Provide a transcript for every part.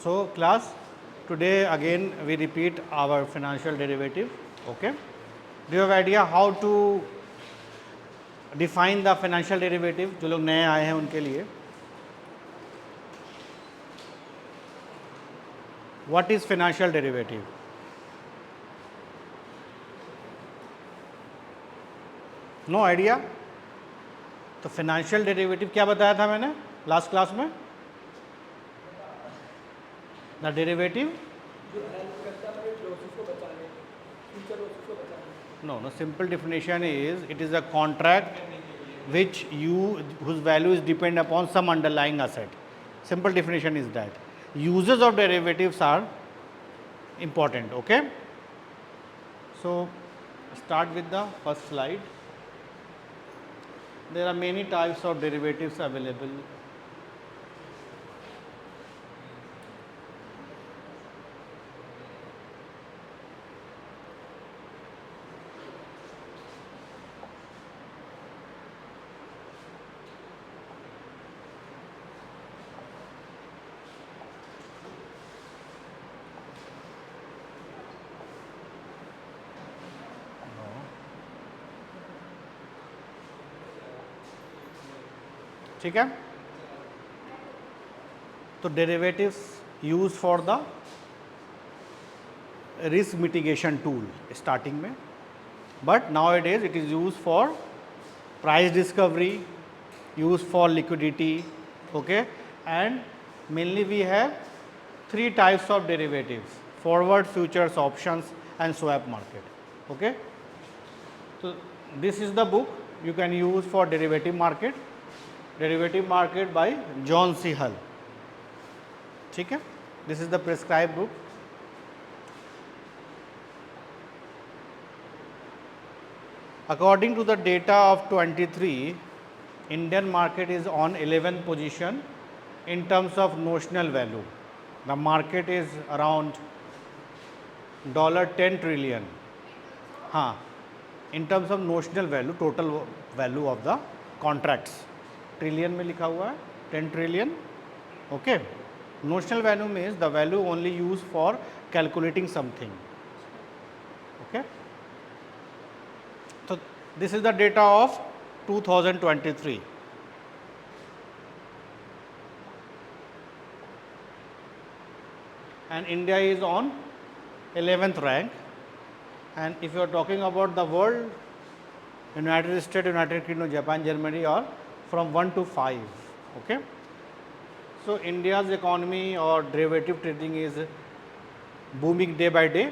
So class, today again we repeat our financial derivative. Okay. Do you have idea how to define the financial derivative? जो लोग नए आए हैं उनके लिए What is financial derivative? No idea? तो financial derivative क्या बताया था मैंने लास्ट क्लास में? The derivative no, simple definition is it is a contract whose value is depend upon some underlying asset. Simple definition is that uses of derivatives are important. Okay, so start with the first slide. There are many types of derivatives available. ठीक है, तो derivatives use for the risk mitigation tool starting में, but now it is use for price discovery, use for liquidity. Okay, and mainly we have three types of derivatives: forward, futures, options and swap market. Okay, तो this is the book you can use for derivative market by John C. Hull. ठीक है, this is the prescribed book. According to the data of 23, Indian market is on 11th position in terms of notional value. The market is around $10 trillion. हाँ, in terms of notional value, total value of the contracts. Trillion में लिखा हुआ है 10 trillion. Okay, notional value means the value only used for calculating something. Okay, so this is the data of 2023. And India is on 11th rank. And if you are talking about the world, United States, United Kingdom, Japan, Germany are from 1 to 5. Okay, so India's economy or derivative trading is booming day by day.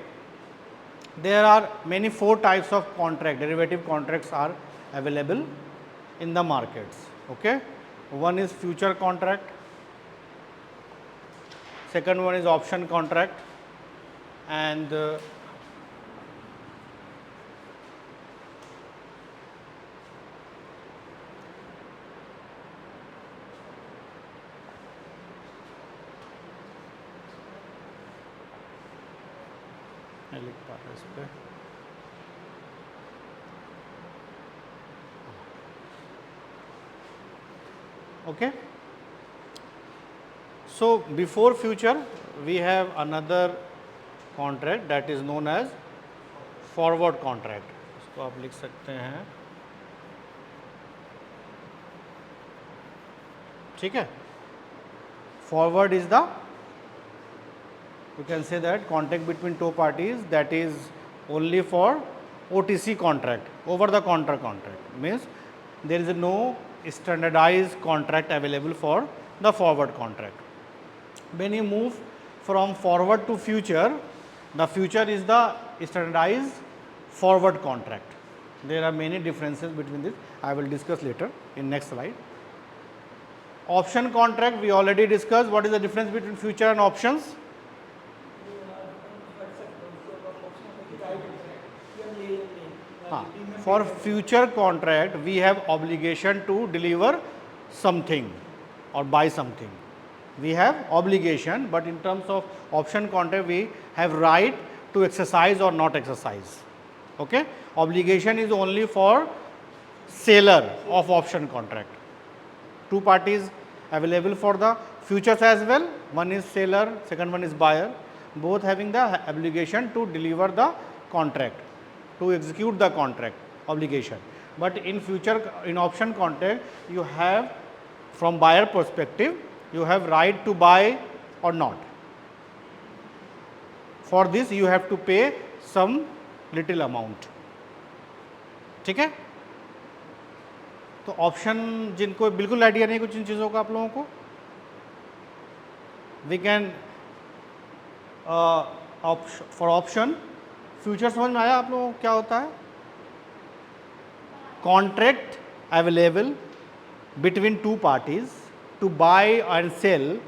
There are many 4 types of derivative contracts are available in the markets. Okay, one is future contract, second one is option contract, and okay. So before future we have another contract that is known as forward contract. इसको आप लिख सकते हैं, ठीक है. Forward is the, you can say that, contract between two parties that is only for OTC contract, over the counter contract. Means there is no standardized contract available for the forward contract. When you move from forward to future, the future is the standardized forward contract. There are many differences between this. I will discuss later in next slide. Option contract we already discussed. What is the difference between future and options? For future contract we have obligation to deliver something or buy something. We have obligation, but in terms of option contract we have right to exercise or not exercise. Okay, obligation is only for seller of option contract. Two parties available for the futures as well, one is seller, second one is buyer, both having the obligation to deliver the contract, to execute the contract obligation. But in future, in option contract, you have, from buyer perspective, you have right to buy or not. For this you have to pay some little amount. ठीक है, तो option जिनको बिल्कुल idea नहीं कुछ इन चीज़ों का आप लोगों को, we can for option future समझ में आया आप लोगों को क्या होता है? Contract available between two parties to buy and sell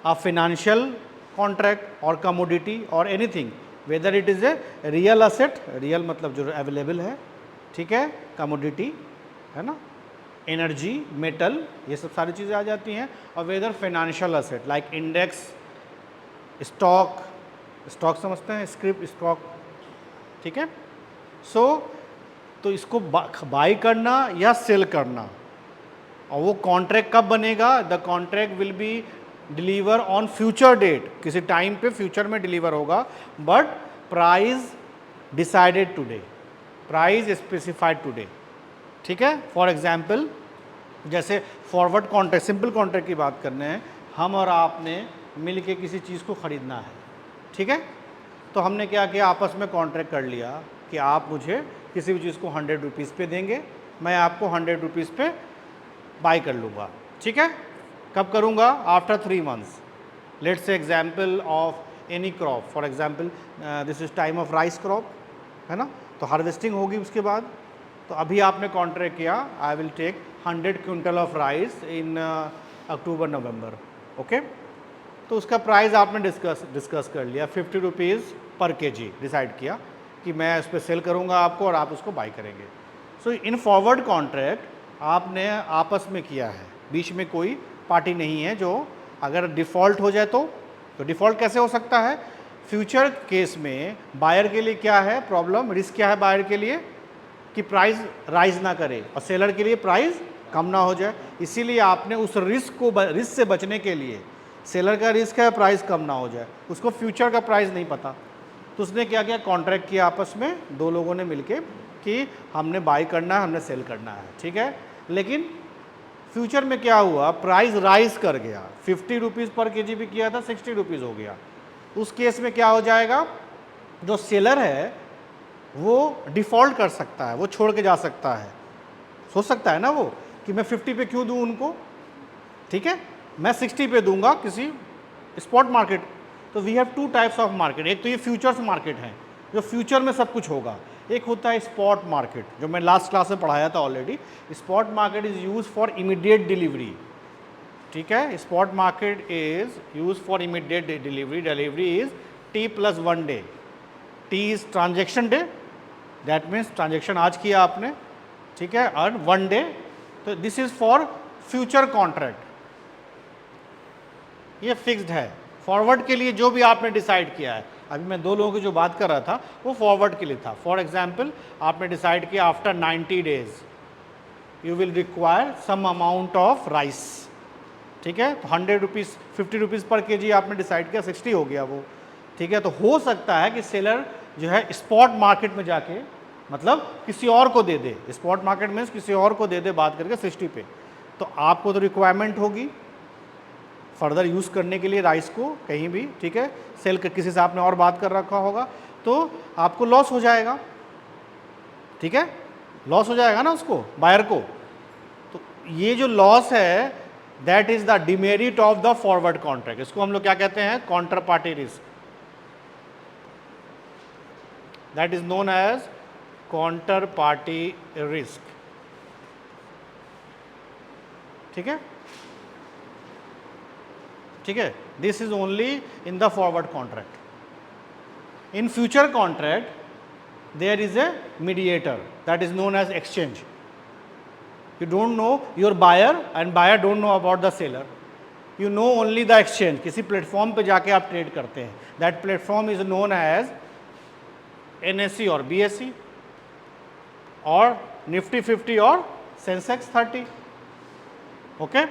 a financial contract और कमोडिटी और anything, whether it is a real asset, real मतलब जो अवेलेबल है, ठीक है, कमोडिटी है ना, एनर्जी, मेटल, ये सब सारी चीज़ें आ जाती हैं, और weather financial asset like index, stock, stock समझते हैं, स्क्रिप्ट स्टॉक, ठीक है। सो तो इसको बाई करना या सेल करना, और वो कॉन्ट्रैक्ट कब बनेगा? The contract will be deliver on future date, किसी टाइम पे फ्यूचर में डिलीवर होगा, but price decided today, price specified today, ठीक है। फॉर एग्जाम्पल जैसे फॉरवर्ड कॉन्ट्रैक्ट, सिंपल कॉन्ट्रैक्ट की बात करने हैं, हम और आपने मिल के किसी चीज़ को ख़रीदना है, ठीक है, तो हमने क्या किया, आपस में कॉन्ट्रैक्ट कर लिया कि आप मुझे किसी भी चीज़ को 100 रुपीज़ पे देंगे, मैं आपको 100 रुपीज़ पे बाई कर लूँगा, ठीक है। कब करूँगा? After 3 months. Let's say example of any crop, for example this is time of rice crop, है ना, तो हार्वेस्टिंग होगी उसके बाद, तो अभी आपने कॉन्ट्रैक्ट किया, I will take 100 quintal of rice in October November, okay, तो उसका प्राइस आपने डिस्कस कर लिया, 50 रुपीज़ पर केजी डिसाइड किया कि मैं उस पर सेल करूँगा आपको और आप उसको बाई करेंगे। सो इन फॉरवर्ड कॉन्ट्रैक्ट आपने आपस में किया है, बीच में कोई पार्टी नहीं है जो अगर डिफ़ॉल्ट हो जाए तो डिफ़ॉल्ट कैसे हो सकता है? फ्यूचर केस में बायर के लिए क्या है प्रॉब्लम, रिस्क क्या है बायर के लिए कि प्राइस राइज ना करे, और सेलर के लिए प्राइस कम ना हो जाए, इसीलिए आपने उस रिस्क से बचने के लिए, सेलर का रिस्क है प्राइस कम ना हो जाए, उसको फ्यूचर का प्राइस नहीं पता, तो उसने क्या किया, कॉन्ट्रैक्ट किया आपस में दो लोगों ने मिलके कि हमने बाई करना है, हमने सेल करना है, ठीक है। लेकिन फ्यूचर में क्या हुआ, प्राइस राइज कर गया, 50 रुपीज़ पर केजी भी किया था, 60 रुपीज़ हो गया, उस केस में क्या हो जाएगा, जो सेलर है वो डिफ़ॉल्ट कर सकता है, वो छोड़ के जा सकता है, सोच सकता है ना वो कि मैं 50 पे क्यों दूं उनको, ठीक है, मैं 60 पे दूंगा किसी स्पॉट मार्केट। तो we have 2 types of market, एक तो ये फ्यूचर्स मार्केट है जो फ्यूचर में सब कुछ होगा, एक होता है स्पॉट मार्केट जो मैं लास्ट क्लास में पढ़ाया था already. Spot market is use for immediate delivery, ठीक है, spot market is use for immediate delivery, delivery is T+1 day, T is transaction day, that means transaction आज किया आपने, ठीक है, और 1 डे, तो this is for future contract, ये फिक्स्ड है। फॉरवर्ड के लिए जो भी आपने डिसाइड किया है, अभी मैं 2 लोगों की जो बात कर रहा था वो फॉरवर्ड के लिए था। फॉर एग्जाम्पल आपने डिसाइड किया after 90 days you will require some amount of rice, ठीक है, तो 100 रुपीज़ 50 रुपीज़ पर केजी आपने डिसाइड किया, 60 हो गया वो, ठीक है। तो हो सकता है कि सेलर जो है स्पॉट मार्केट में जाके मतलब किसी और को दे दे, स्पॉट मार्केट में किसी और को दे दे बात करके 60 पे, तो आपको तो रिक्वायरमेंट होगी फर्दर यूज़ करने के लिए राइस को कहीं भी, ठीक है, सेल कर किसी से आपने और बात कर रखा होगा तो आपको लॉस हो जाएगा, ठीक है, लॉस हो जाएगा ना उसको, बायर को। तो ये जो लॉस है that is the demerit of the forward contract, इसको हम लोग क्या कहते हैं, counter party risk, that is known as counter party risk, ठीक है, ठीक है, this is only in the forward contract. In future contract there is a mediator that is known as exchange, you don't know your buyer and buyer don't know about the seller, you know only the exchange, किसी platform पे जाके आप trade करते हैं, that platform is known as NSE और BSE और निफ्टी 50 और Sensex 30, okay.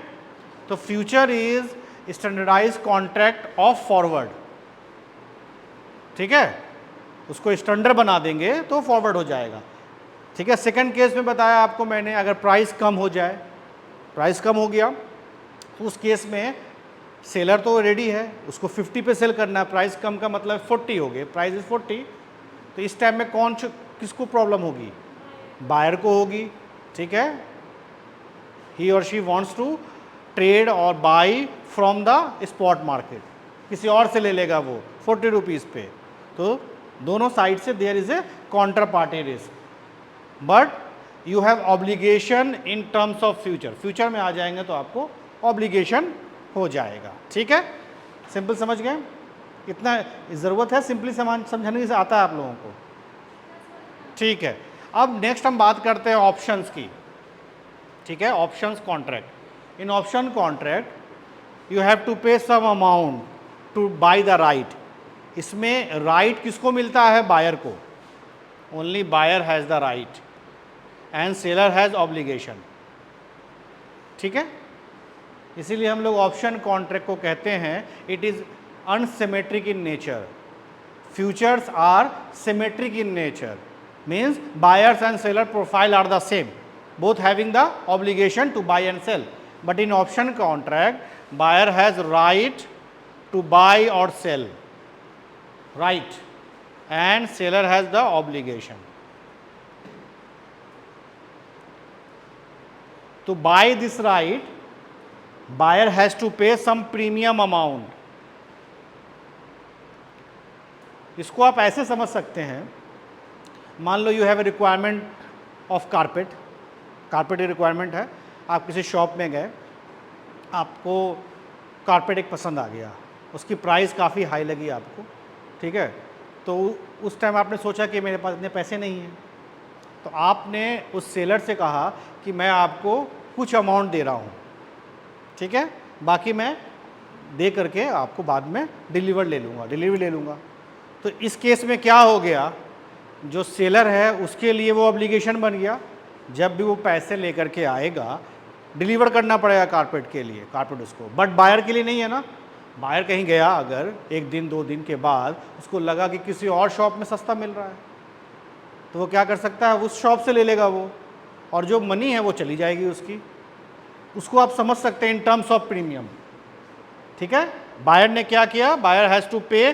तो future is standardise contract of forward, ठीक है, उसको स्टैंडर्ड बना देंगे तो फॉरवर्ड हो जाएगा, ठीक है। सेकंड केस में बताया आपको मैंने, अगर प्राइस कम हो जाए, प्राइस कम हो गया तो उस केस में सेलर तो रेडी है, उसको 50 पे सेल करना है, प्राइस कम का मतलब 40 हो गए, प्राइस इज 40, तो इस टाइम में किसको प्रॉब्लम होगी? बायर को होगी, ठीक है। ही और शी वांट्स टू ट्रेड और by from the spot market, किसी और से ले लेगा वो 40 रुपीज़ पे, तो दोनों साइड से there is a contra party risk, but you have obligation in terms of future, future में आ जाएंगे तो आपको ऑब्लिगेशन हो जाएगा, ठीक है। सिंपल समझ गए? इतना ज़रूरत है सिंपली समझाने से आता है आप लोगों को, ठीक है। अब नेक्स्ट हम बात करते हैं ऑप्शंस की, ठीक है। Options contract, in option contract you have to pay some amount to buy the right, इसमें राइट किसको मिलता है? बायर को, only buyer has the right and seller has obligation, ठीक है। इसीलिए हम लोग ऑप्शन कॉन्ट्रैक्ट को कहते हैं it is asymmetric in nature, futures are symmetric in nature, means buyers and seller profile are the same, both having the obligation to buy and sell, but in option contract buyer has right to buy or sell, right, and seller has the obligation. To buy this right buyer has to pay some premium amount. इसको आप ऐसे समझ सकते हैं, मान लो you have a requirement of carpet, carpet की requirement है, आप किसी शॉप में गए, आपको कारपेट एक पसंद आ गया, उसकी प्राइस काफ़ी हाई लगी आपको, ठीक है, तो उस टाइम आपने सोचा कि मेरे पास इतने पैसे नहीं हैं, तो आपने उस सेलर से कहा कि मैं आपको कुछ अमाउंट दे रहा हूँ, ठीक है, बाकी मैं दे करके आपको बाद में डिलीवरी ले लूँगा। तो इस केस में क्या हो गया, जो सेलर है उसके लिए वो ऑब्लिगेशन बन गया, जब भी वो पैसे लेकर के आएगा डिलीवर करना पड़ेगा कारपेट के लिए, कारपेट उसको, बट बायर के लिए नहीं है ना। बायर कहीं गया अगर एक दिन 2 दिन के बाद उसको लगा कि किसी और शॉप में सस्ता मिल रहा है, तो वो क्या कर सकता है, उस शॉप से ले लेगा वो, और जो मनी है वो चली जाएगी उसकी, उसको आप समझ सकते हैं इन टर्म्स ऑफ प्रीमियम, ठीक है। बायर ने क्या किया, buyer has to pay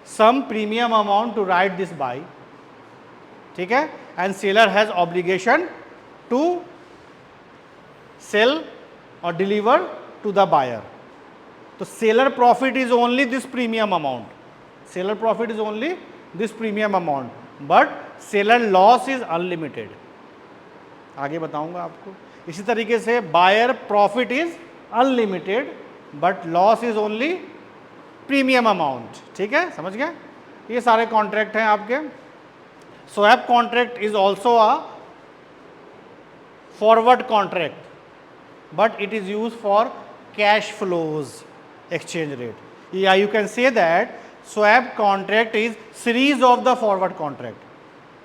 some premium amount to right this buy, ठीक है, and seller has obligation to sell और डिलीवर टू द बायर। तो seller profit is only this premium amount, seller profit is only this premium amount, but seller loss is unlimited, आगे बताऊंगा आपको। इसी तरीके से buyer profit is unlimited but loss is only premium amount, ठीक है, समझ गए। ये सारे कॉन्ट्रैक्ट हैं आपके। Swap contract is also a forward contract but it is use for cash flows exchange rate. Yeah, you can say that swap contract is series of the forward contract,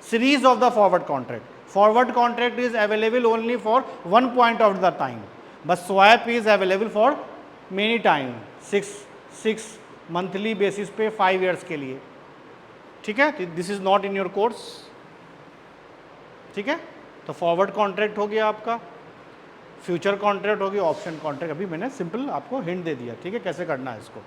series of the forward contract. Forward contract is available only for one point of the time, but swap is available for many time, 6 monthly basis पे 5 years के लिए, ठीक है। This is not in your course, ठीक है। तो forward contract हो गया आपका, फ्यूचर कॉन्ट्रैक्ट होगी, ऑप्शन कॉन्ट्रैक्ट अभी मैंने सिंपल आपको हिंट दे दिया, ठीक है, कैसे करना है इसको।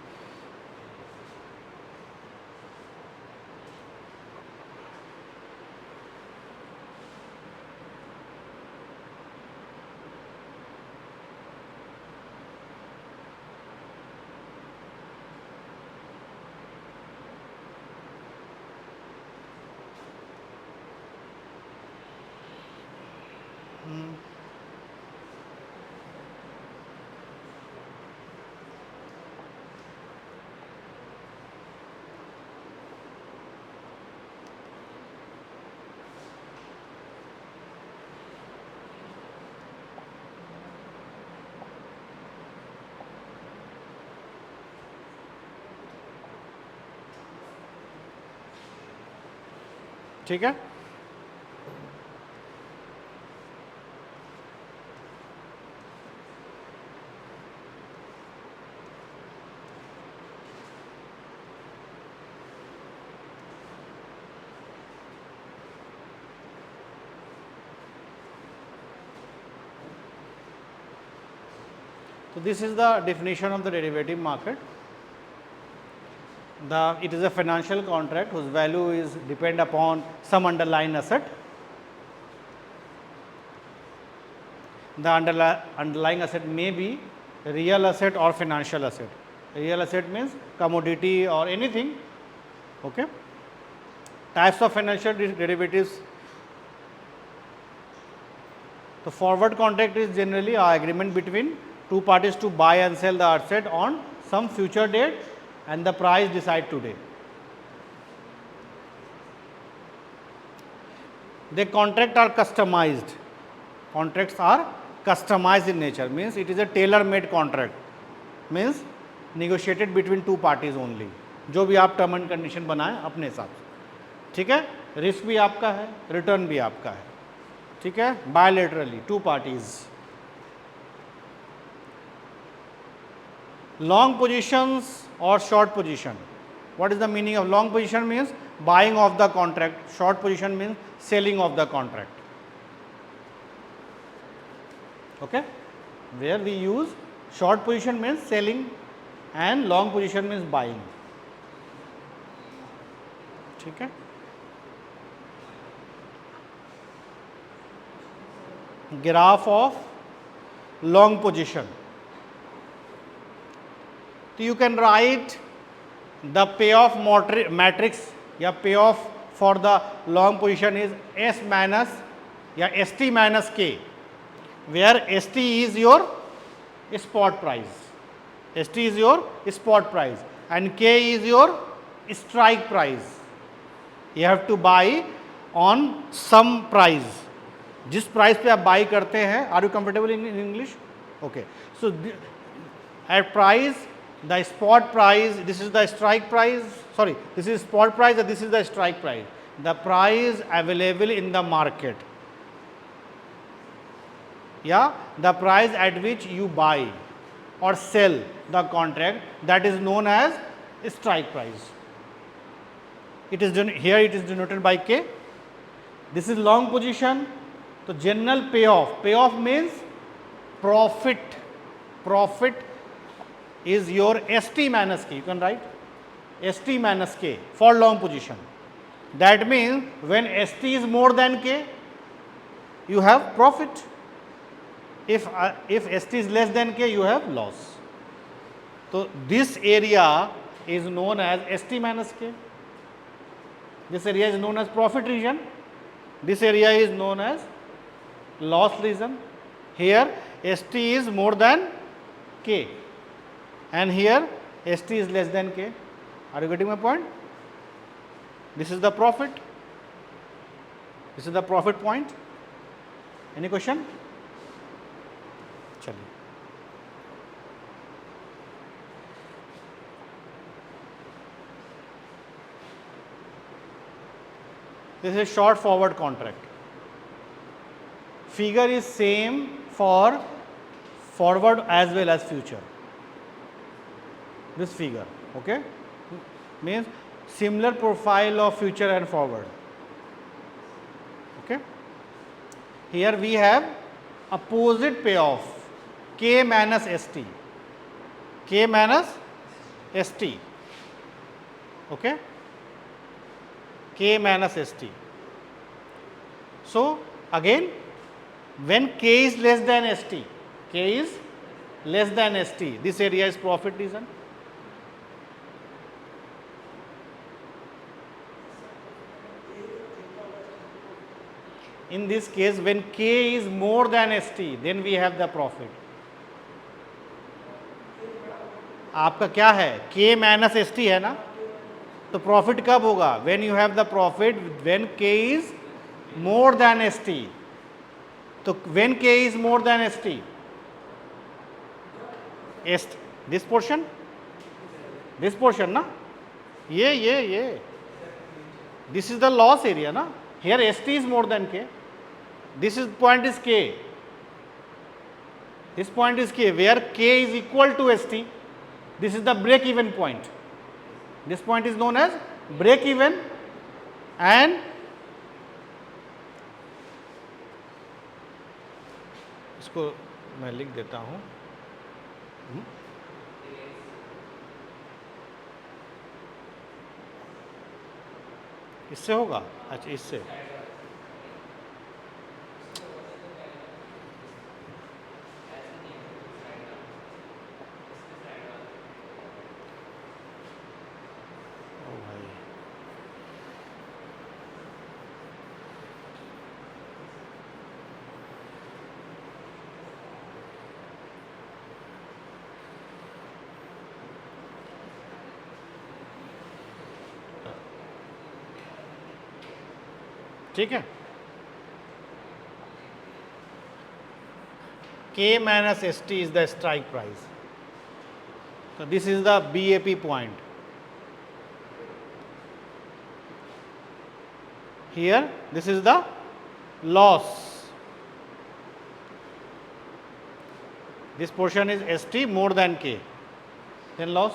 ठीक है, So this is the definition of the derivative market. It is a financial contract whose value is depend upon some underlying asset. The underlying asset may be real asset or financial asset. Real asset means commodity or anything. Okay. Types of financial derivatives. The forward contract is generally an agreement between two parties to buy and sell the asset on some future date and the price decided today. The contracts are customized. Contracts are customized in nature, means it is a tailor made contract, means negotiated between two parties only. जो भी आप term and condition बनाएं अपने हिसाब से, ठीक है. Risk भी आपका है, रिटर्न भी आपका है, ठीक है. Bilaterally two parties. Long positions और short position. What is the meaning of long position? Means buying of the contract. Short position means selling of the contract. Okay, where we use short position means selling and long position means buying. ठीक है. Graph of long position. So you can write the payoff matrix या payoff for the long position is S minus या ST minus K, where ST is your spot price. ST is your spot price and K is your strike price. You have to buy on some price. जिस price पे आप buy करते हैं. Are you comfortable in English? Okay. So at price the spot price, this is the strike price, sorry this is spot price, this is the strike price. The price available in the market या the price at which you buy or sell the contract, that is known as strike price. It is here it is denoted by K. This is long position. So general payoff means profit. Profit is your ST minus K. You can write ST minus K for long position. That means when ST is more than K, you have profit. If ST is less than K, you have loss. So this area is known as ST minus K. This area is known as profit region. This area is known as loss region. Here ST is more than K and here ST is less than K. Are you getting my point? This is the profit. This is the profit point. Any question? चलिए. This is a short forward contract. Figure is same for forward as well as future. This figure, okay, means similar profile of future and forward. Okay. Here we have opposite payoff. K minus ST, K minus ST, okay, K minus ST. So again, when K is less than ST, K is less than ST, this area is profit region. In this case, when K is more than ST, then we have the profit. आपका क्या है? K minus ST है ना, तो profit कब होगा? When you have the profit when K is more then ST. तो when K is more then ST, this portion ना, ये this is the loss area ना. Here ST is more than K. This is point is K. This point is K, where K is equal to ST. This is the break even point. This point is known as break even, and इसको मैं लिख देता हूँ. इससे होगा, अच्छा इससे, ओ भाई ठीक है। K minus ST is the strike price. So this is the BAP point. Here this is the loss. This portion is ST more than K, then loss.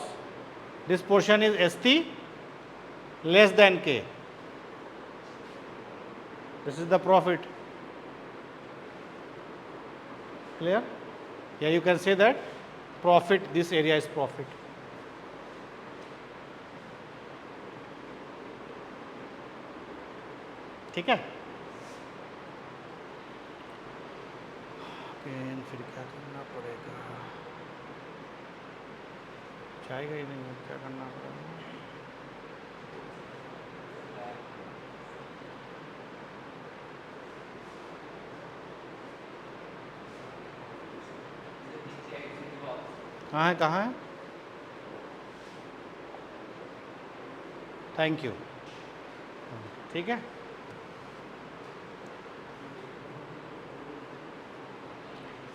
This portion is ST less than K. This is the profit. Clear? Yeah, you can say that profit, this area is profit. ठीक है? Pen फिर क्या करना पड़ेगा? जाएगा ही नहीं, क्या करना पड़ेगा? कहाँ है? Thank you. ठीक है।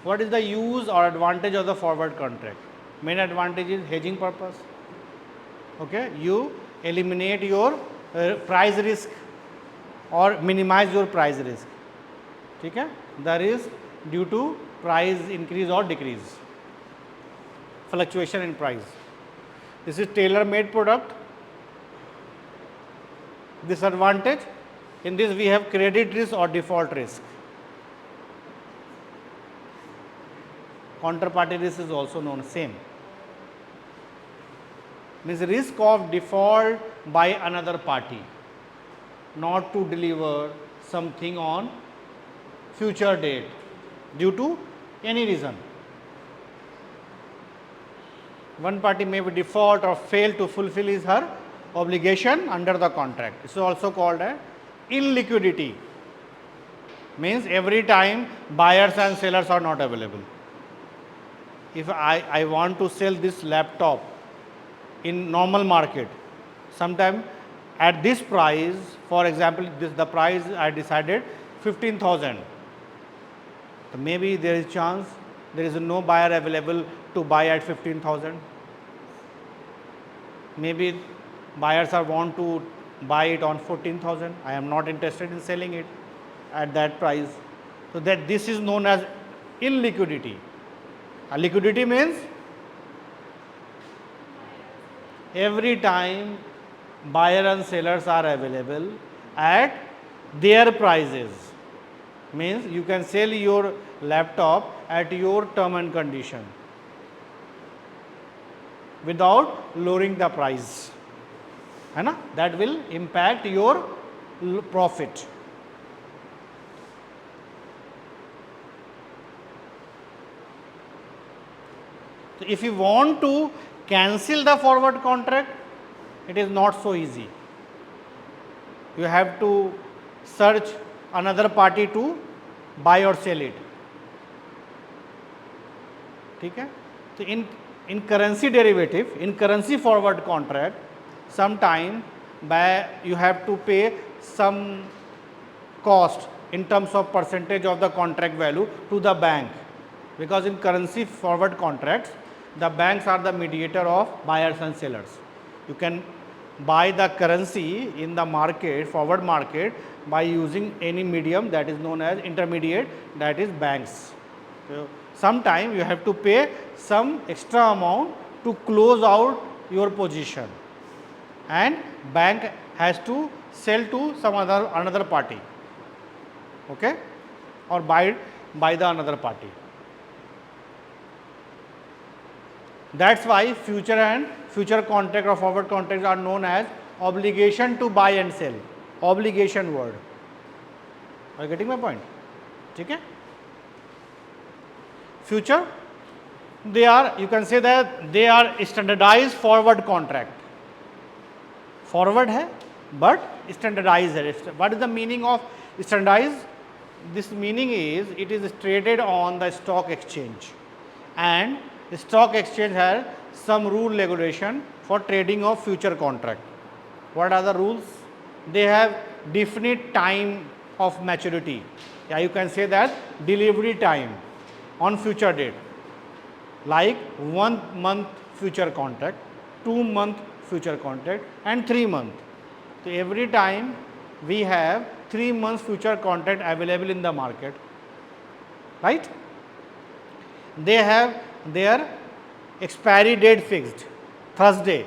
What is the use or advantage of the forward contract? Main advantage is hedging purpose. Okay, you eliminate your price risk or minimize your price risk. ठीक है, that is due to price increase or decrease, fluctuation in price. This is tailor-made product. Disadvantage, in this we have credit risk or default risk. Counterparty risk is also known same. Means risk of default by another party not to deliver something on future date due to any reason. One party may be default or fail to fulfill his her obligation under the contract. This is also called a illiquidity. Means every time buyers and sellers are not available. If I want to sell this laptop in normal market, sometime at this price, for example, the price I decided 15,000. So maybe there is chance there is no buyer available to buy at 15,000. Maybe buyers are want to buy it on 14,000. I am not interested in selling it at that price. So that this is known as illiquidity. Liquidity means every time buyer and sellers are available at their prices. Means you can sell your laptop at your term and condition without lowering the price. है ना? That will impact your profit. So if you want to cancel the forward contract, it is not so easy. You have to search another party to buy or sell it. ठीक है? तो in currency derivative, in currency forward contract, sometime you have to pay some cost in terms of percentage of the contract value to the bank, because in currency forward contracts the banks are the mediator of buyers and sellers. You can buy the currency in the market, forward market, by using any medium that is known as intermediate, that is banks. So sometime you have to pay some extra amount to close out your position, and bank has to sell to some another party, okay, or buy the another party. That's why future contract or forward contracts are known as obligation to buy and sell. Obligation word. Are you getting my point? ठीक है? Future, they are, you can say that they are standardized forward contract. Forward है, but standardized है. What is the meaning of standardized? This meaning is it is traded on the stock exchange, and the stock exchange has some rule regulation for trading of future contract. What are the rules? They have definite time of maturity. Yeah, you can say that delivery time on future date, like 1 month future contract, 2 month future contract, and 3 month. So every time we have 3 months future contract available in the market, right? They have their expiry date fixed, Thursday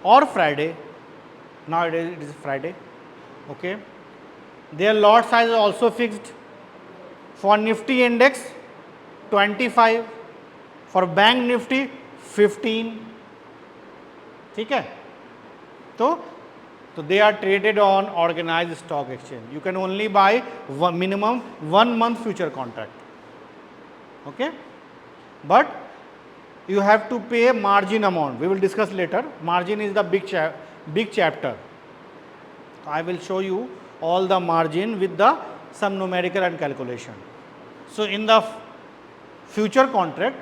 or Friday. Nowadays it is Friday. Okay. Their lot size is also fixed. For Nifty index 25, for Bank Nifty 15. ठीक है? तो they are traded on organized stock exchange. You can only buy minimum 1 month future contract. Okay? But you have to pay a margin amount. We will discuss later. Margin is the big chapter. I will show you all the margin with some numerical and calculation. So in the future contract,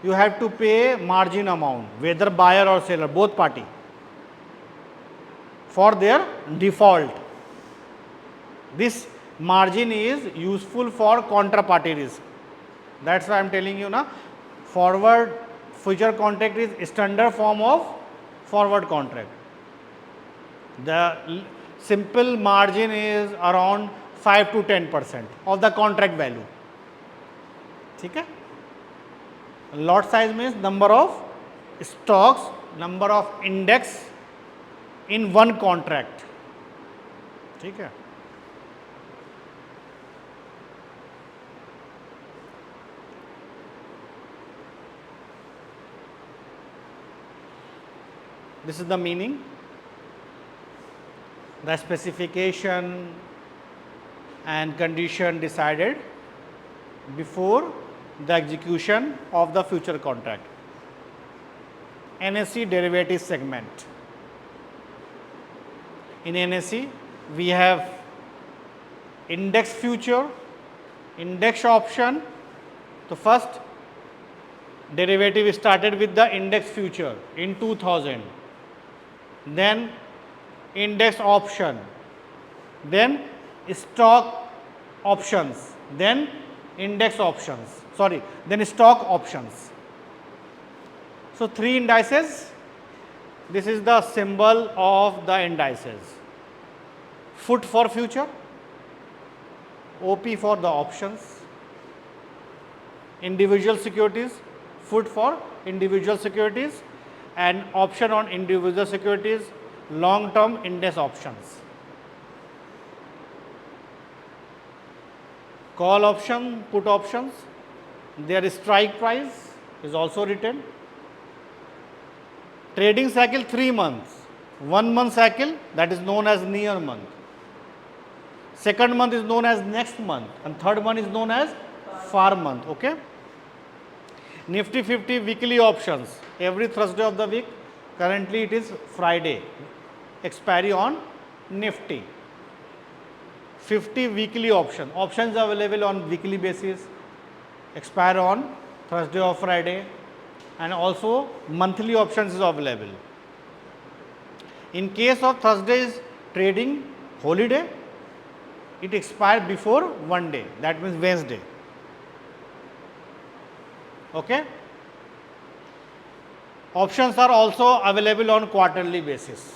you have to pay margin amount, whether buyer or seller, both party, for their default. This margin is useful for counterparty risk. That's why I am telling you now, forward future contract is standard form of forward contract. The simple margin is around 5 to 10% of the contract value. ठीक है? Lot size means number of stocks, number of index in one contract. ठीक है? This is the meaning. The specification and condition decided before the execution of the future contract. NSE derivative segment. In NSE, we have index future, index option. The first derivative started with the index future in 2000. Then index option, then stock options, then index options, then stock options. So 3 indices. This is the symbol of the indices. FUT for future, OP for the options, individual securities, FUT for individual securities, and option on individual securities, long term index options. Call option, put options, their strike price is also written. Trading cycle 3 months. 1 month cycle, that is known as near month. Second month is known as next month, and third month is known as far month. Okay? Nifty 50 weekly options, every Thursday of the week. Currently it is Friday. Expiry on Nifty. 50 weekly option. Options available on weekly basis. Expire on Thursday or Friday. And also monthly options is available. In case of Thursday's trading holiday, it expires before 1 day. That means Wednesday. Okay? Options are also available on quarterly basis.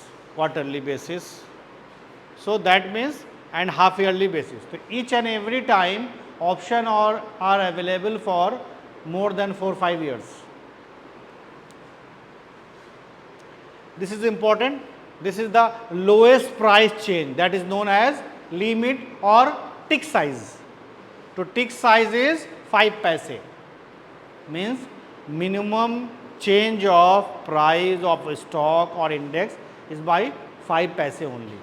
So that means, and half yearly basis. So each and every time option are available for more than 4-5 years. This is important. This is the lowest price change, that is known as limit or tick size. So tick size is 5 paise, means minimum change of price of stock or index is by 5 paise only,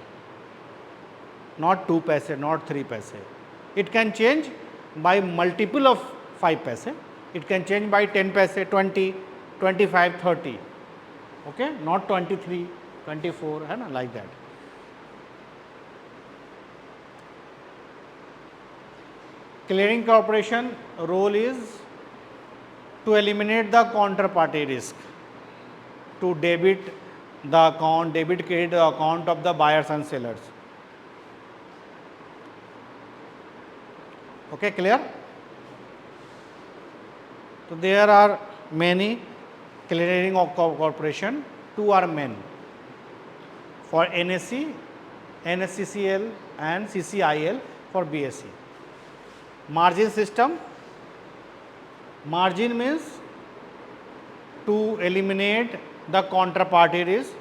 not 2 paise, not 3 paise. It can change by multiple of 5 paise. It can change by 10 paise, 20, 25, 30. Okay, not 23, 24, है ना, like that. Clearing corporation role is to eliminate the counterparty risk, to debit the account, debit credit the account of the buyers and sellers. Okay, clear? So there are many clearing of corporation. Two are main for NSE, NSCCL and CCIL for BSE. Margin system. Margin means to eliminate the counterparty risk.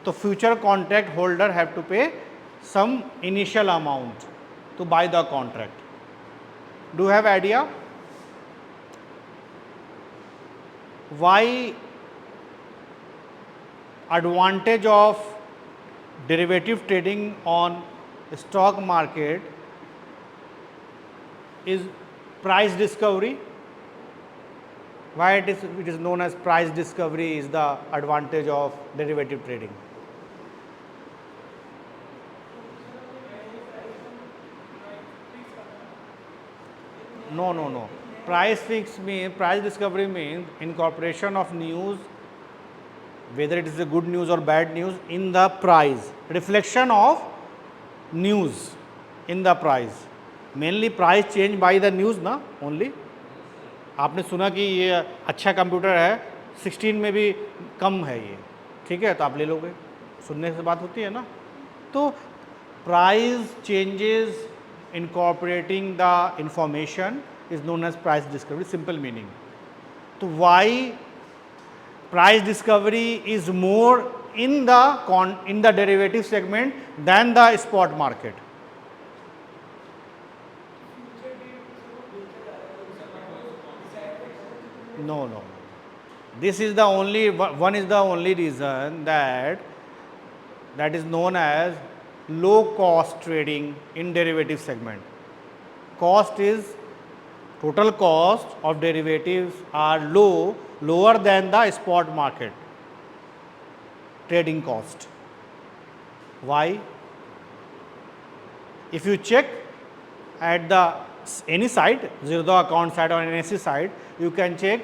So future contract holder have to pay some initial amount to buy the contract. Do you have idea why advantage of derivative trading on stock market is price discovery? Why it is known as price discovery is the advantage of derivative trading? No. Price discovery means incorporation of news, whether it is a good news or bad news, in the price. Reflection of news in the price. Mainly price change by the news ना only. आपने सुना कि ये अच्छा computer है, 16 में भी कम है ये, ठीक है, तो आप ले लोगे, सुनने से बात होती है ना. तो price changes incorporating the information is known as price discovery, simple meaning. So why price discovery is more in the derivative segment than the spot market? No. This is the only one is the only reason that is known as low cost trading in derivative segment. Cost is total cost of derivatives are lower than the spot market trading cost. Why? If you check at the any site, Zerodha account site or NSE site, you can check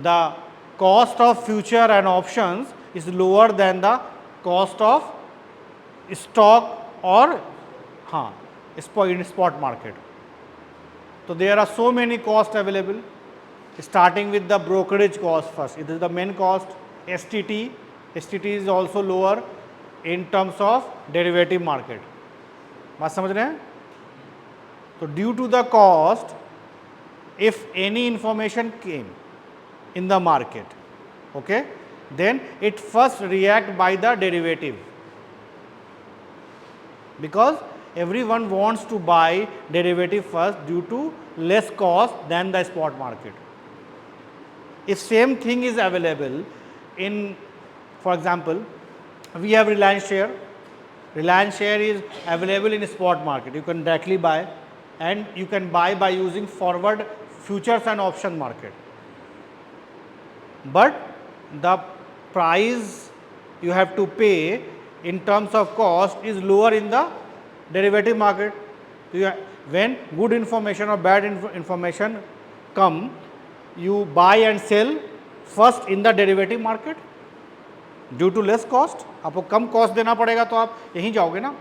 the cost of future and options is lower than the cost of stock or in spot market. So there are so many costs available, starting with the brokerage cost first. It is the main cost. STT is also lower in terms of derivative market. बात समझ रहे हैं? So due to the cost, if any information came in the market, okay, then it first react by the derivative, because everyone wants to buy derivative first due to less cost than the spot market. If same thing is available in, for example, we have Reliance share. Reliance share is available in spot market. You can directly buy, and you can buy by using forward futures and option market. But the price you have to pay in terms of cost is lower in the derivative market. When good information or bad information come, you buy and sell first in the derivative market due to less cost. आपको कम cost देना पड़ेगा तो आप यहीं जाओगे ना.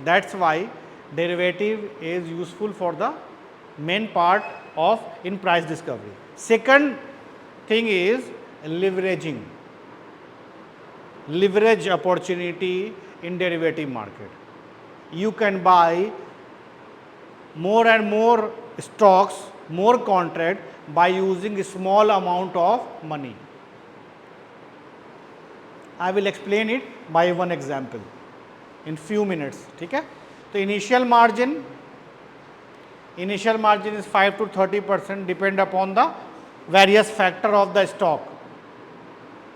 That's why derivative is useful for the main part of in price discovery. Second thing is leveraging. Leverage opportunity in derivative market. You can buy more and more stocks, more contract by using a small amount of money. I will explain it by one example in few minutes. ठीक है? तो initial margin is 5 to 30% depend upon the various factor of the stock.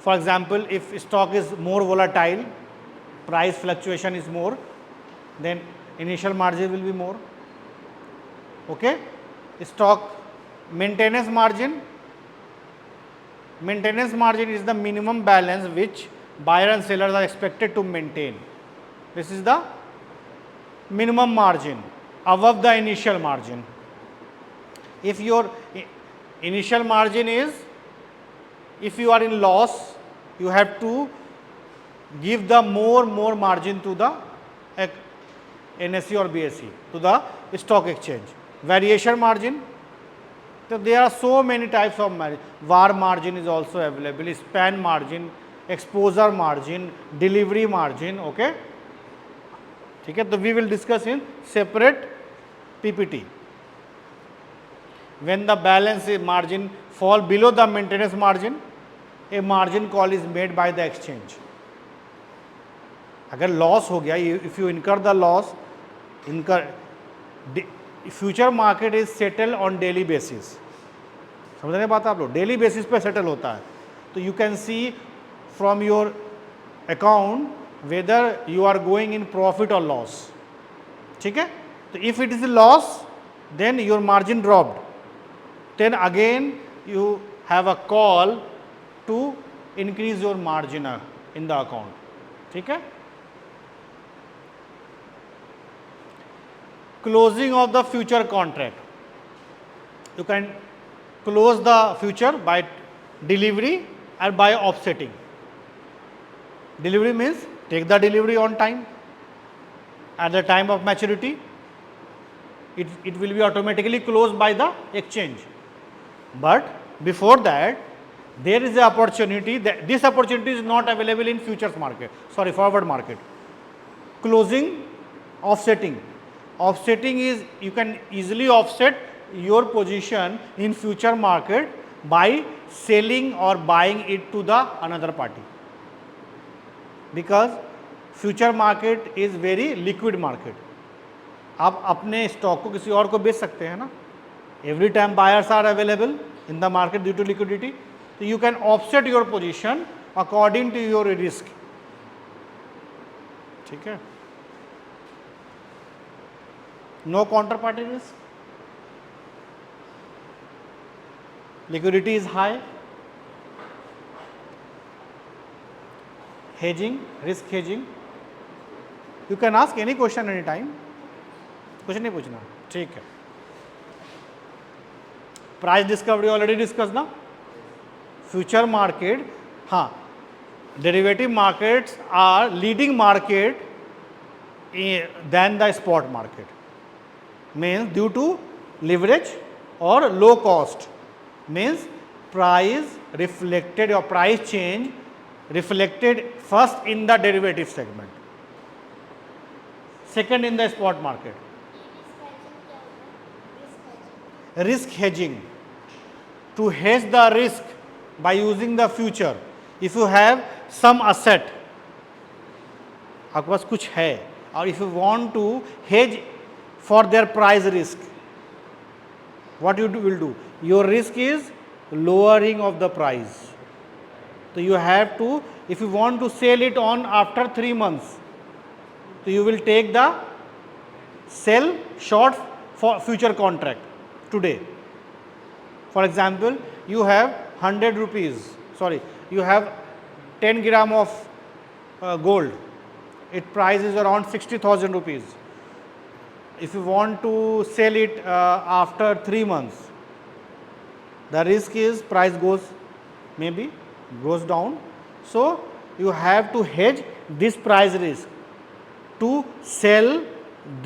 For example, if stock is more volatile, price fluctuation is more, then initial margin will be more. Okay? Stock maintenance margin. Maintenance margin is the minimum balance which buyer and sellers are expected to maintain. This is the minimum margin above the initial margin. If your initial margin is, if you are in loss, you have to give the more margin to the NSE or BSE, to the stock exchange. Variation margin. So there are so many types of margin. VAR margin is also available, span margin, exposure margin, delivery margin. Okay. ठीक है, तो we will discuss in separate PPT. When the balance margin fall below the maintenance margin, a margin call is made by the exchange. अगर loss हो गया, if you incur the loss, future market is settle on daily basis. समझ रहे बात आप लोग, daily basis पे settle होता है. तो you can see from your account whether you are going in profit और लॉस. ठीक है, तो if it is loss then your margin dropped, then again you have a call to increase your margin in the account. ठीक है. Closing of the future contract. You can close the future by delivery and by offsetting. Delivery means take the delivery on time. At the time of maturity, it will be automatically closed by the exchange. But before that, there is an opportunity that this opportunity is not available in futures market. Sorry, forward market. Closing, offsetting. Offsetting is you can easily offset your position in future market by selling or buying it to the another party, because future market is very liquid market. आप अपने stock को किसी और को बेच सकते हैं ना. Every time buyers are available in the market due to liquidity. तो you can offset your position according to your risk. ठीक है. No counterparty risk. Liquidity is high. Hedging, risk hedging. You can ask any question anytime. कुछ नहीं पूछना. ठीक है. Price discovery already discussed ना. Future market, हाँ. Derivative markets are leading market than the spot market. Means due to leverage or low cost, means price reflected or price change reflected first in the derivative segment, second in the spot market. Risk hedging, to hedge the risk by using the future. If you have some asset, आपके पास कुछ है, और if you want to hedge for their price risk, what you will do? Your risk is lowering of the price. So you have to, if you want to sell it on after 3 months, so you will take the sell short for future contract today. For example, you have 100 rupees, sorry, you have 10 gram of gold. Its price is around 60,000 rupees. If you want to sell it after 3 months, the risk is price goes down. So you have to hedge this price risk to sell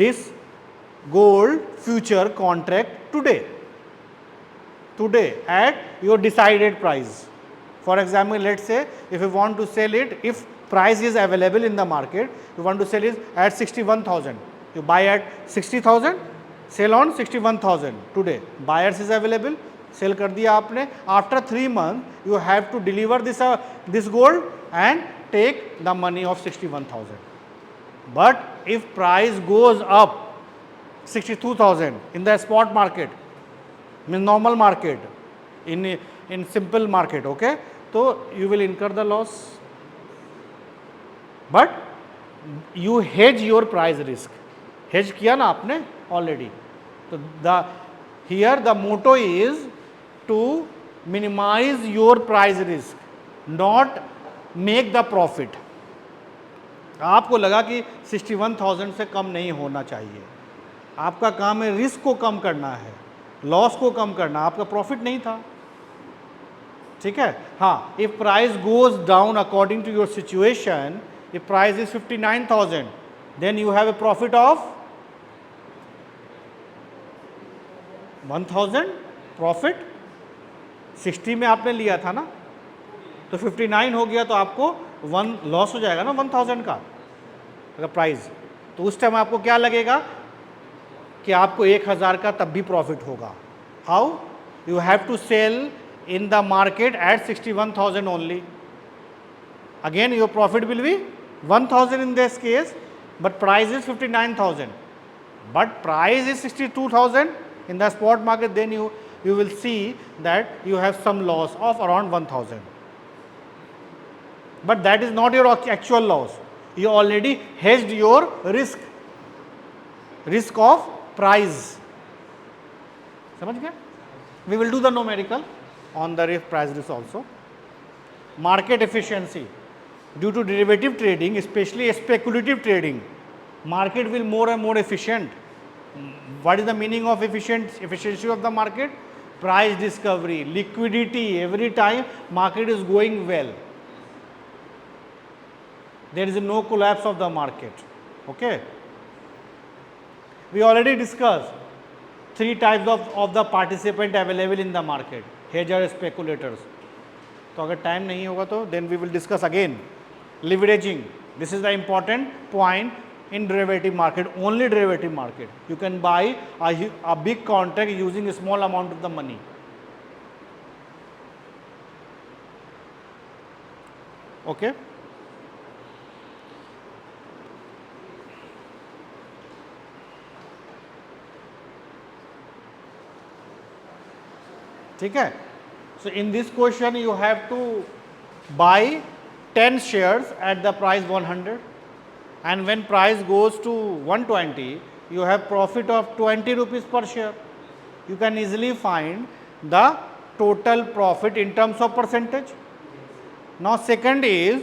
this gold future contract today at your decided price. For example, let's say if you want to sell it, if price is available in the market, you want to sell it at 61,000. You buy at 60,000, sell on 61,000 today. Buyers is available, sell कर दिया आपने. After 3 months, you have to deliver this gold and take the money of 61,000. But if price goes up 62,000 in the spot market, means normal market, in simple market, okay, तो you will incur the loss, but you hedge your price risk. hedge किया ना आपने already. तो here the motto is to minimize your price risk, not make the profit. आपको लगा कि 61,000 से कम नहीं होना चाहिए, आपका काम है रिस्क को कम करना है, लॉस को कम करना, आपका प्रॉफिट नहीं था, ठीक है. हाँ, if price goes down according to your situation, if price is 59,000, then you have a profit of 1,000 profit. 60 में आपने लिया था ना, तो 59 हो गया तो आपको 1 लॉस हो जाएगा ना 1,000 का अगर प्राइस. तो उस टाइम आपको क्या लगेगा कि आपको 1,000 का तब भी प्रॉफिट होगा. How? You have to sell in the market at 61,000 only. Again your profit will be 1,000 in this case, but price is 59,000, but price is 62,000 in the spot market, then you will see that you have some loss of around 1,000, but that is not your actual loss. You already hedged your risk of price. समझ गए? We will do the numerical on the price risk also. Market efficiency. Due to derivative trading, especially speculative trading, market will more and more efficient. What is the meaning of efficiency of the market? Price discovery, liquidity, every time market is going well. There is no collapse of the market. Okay. We already discussed 3 types of the participant available in the market. hedger, speculators. तो अगर time नहीं होगा तो then we will discuss again. Leveraging. This is the important point in derivative market, only derivative market. You can buy a big contract using a small amount of the money. Okay. ठीक है. So in this question you have to buy 10 shares at the price 100, and when price goes to 120 you have profit of 20 rupees per share. You can easily find the total profit in terms of percentage. Now second is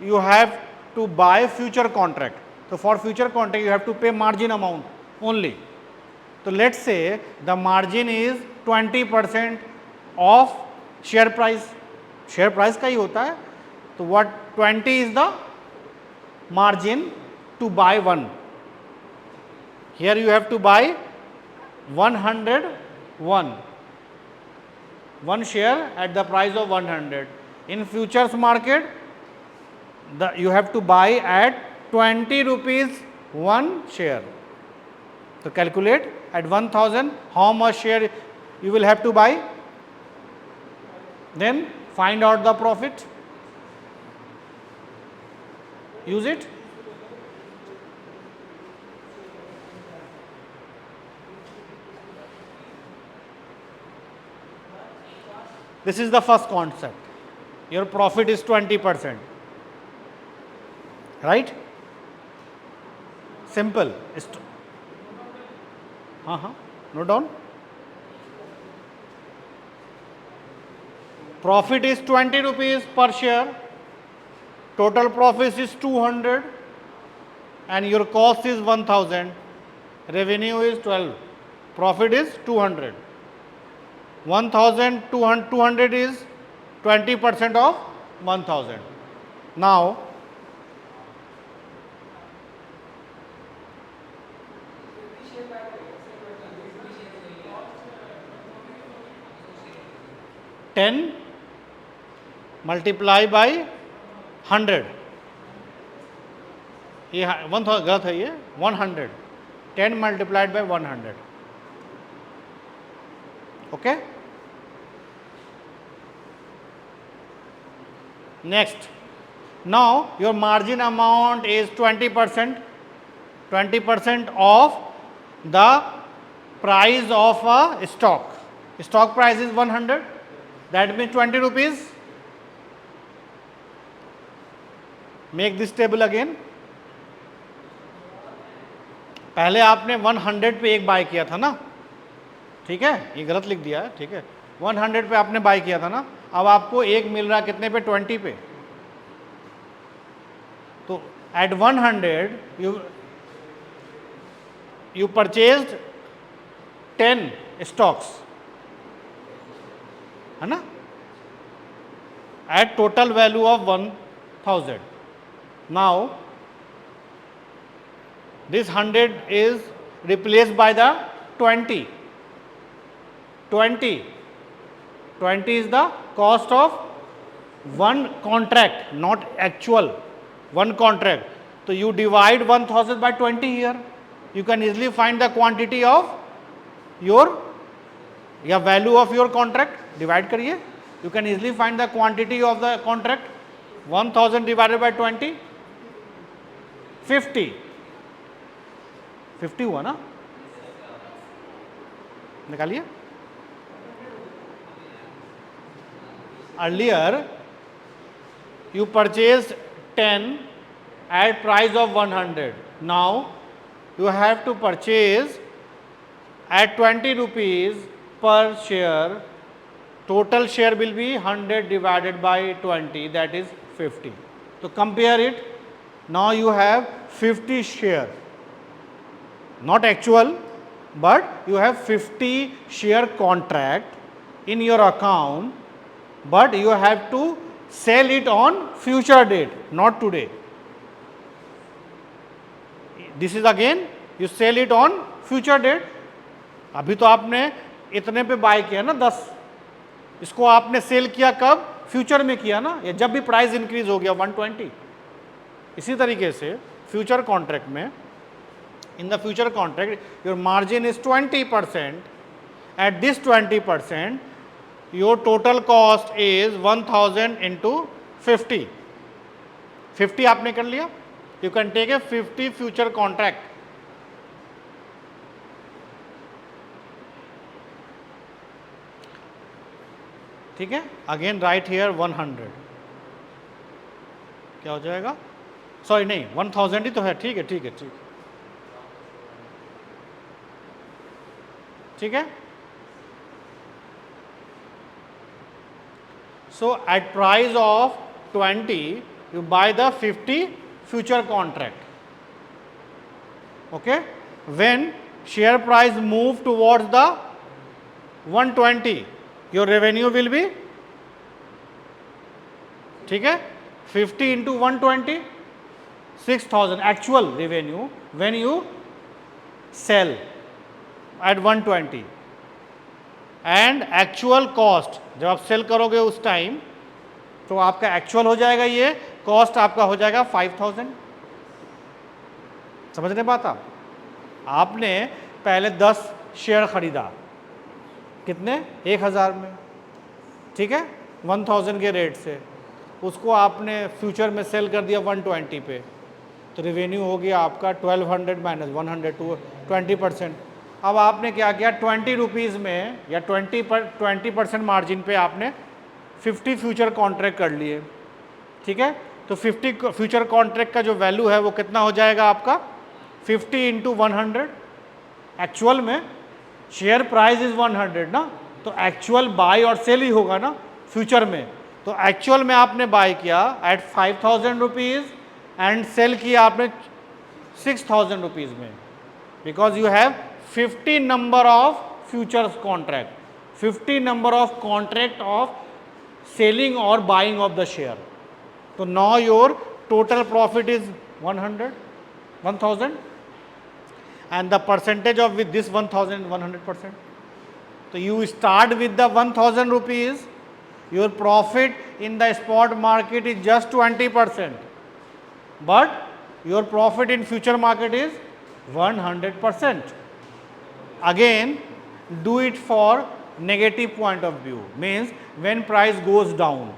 you have to buy future contract. So for future contract you have to pay margin amount only. So let's say the margin is 20% of share price. Share price का ही होता है. तो what 20 is the margin to buy one. Here you have to buy 101 one share at the price of 100. In futures market you have to buy at 20 rupees one share. So calculate at 1,000 how much share you will have to buy, then find out the profit, use it. This is the first concept. Your profit is 20%, right? Simple. Note down. Profit is 20 rupees per share, total profit is 200 and your cost is 1,000, revenue is 12, profit is 200. 1,000, 200 is 20% of 1,000. Now ten multiply by 100, ये 1,000 गलत है, ये 100, 10 multiplied by 100. Okay. Next, now your margin amount is 20%, 20% of the price of a stock. Stock price is 100, that means 20 rupees. Make this table again. पहले आपने 100 पे एक bye किया था ना, ठीक है, ये गलत लिख दिया है, ठीक है, 100 पे आपने बाय किया था ना, अब आपको एक मिल रहा है कितने पे, 20 पे। तो एट 100 you purchased 10 stocks, है ना, at total value of 1000. Now this 100 is replaced by the 20. 20 is the cost of one contract, not actual, one contract. So you divide 1000 by 20 here. You can easily find the quantity of your या value of your contract. Divide करिए, you can easily find the quantity of the contract. 1000 divided by 20, 50 हुआ ना, निकालिए। Earlier you purchased 10 at price of 100. Now you have to purchase at 20 rupees per share. Total share will be 100 divided by 20, that is 50. So compare it. Now you have 50 share, not actual, but you have 50 share contract in your account, but you have to sell it on future date, not today. This is again you sell it on future date. अभी तो आपने इतने पे bye किया ना 10, इसको आपने cell किया कब, फ्यूचर में किया ना, या जब भी प्राइस इंक्रीज हो गया 120। इसी तरीके से फ्यूचर कॉन्ट्रैक्ट में, in the future contract your margin is 20%. At this 20% your total cost is 1000 into 50. 50 आपने कर लिया, you can take a 50 future contract. ठीक है, अगेन राइट हियर 100, क्या हो जाएगा, सॉरी नहीं 1000 ही तो है, ठीक है ठीक है ठीक है ठीक है. So at price of 20 you buy the 50 future contract. Okay, when share price move towards the 120 your revenue will be, ठीक है, 50 into 120 6000 actual revenue when you sell at 120, and actual cost जब आप सेल करोगे उस time तो आपका actual हो जाएगा, ये कॉस्ट आपका हो जाएगा 5000. समझ रहे बात आप? आपने पहले 10 शेयर खरीदा, कितने, 1000 में, ठीक है, 1000 के रेट से, उसको आपने फ्यूचर में सेल कर दिया 120 पे, तो रेवेन्यू हो गया आपका 1200 माइनस 100 टू 20%. अब आपने क्या किया, 20 रुपीज़ में या 20% मार्जिन पे आपने 50 फ्यूचर कॉन्ट्रैक्ट कर लिए, ठीक है. तो 50 फ्यूचर कॉन्ट्रैक्ट का जो वैल्यू है वो कितना हो जाएगा आपका, 50 इंटू 100. एक्चुअल में शेयर प्राइस इज 100 ना, तो एक्चुअल बाय और सेल ही होगा ना फ्यूचर में. तो एक्चुअल में आपने बाय किया एट 5000 रुपीज़ एंड सेल किया आपने 6000 रुपीज़ में, because you have 50 number of futures contract, 50 number of contract of selling or buying of the share. So now your total profit is 1000 and the percentage of with this 1000 100%. So you start with the 1000 rupees, your profit in the spot market is just 20%, but your profit in future market is 100%. Again do it for negative point of view, means when price goes down,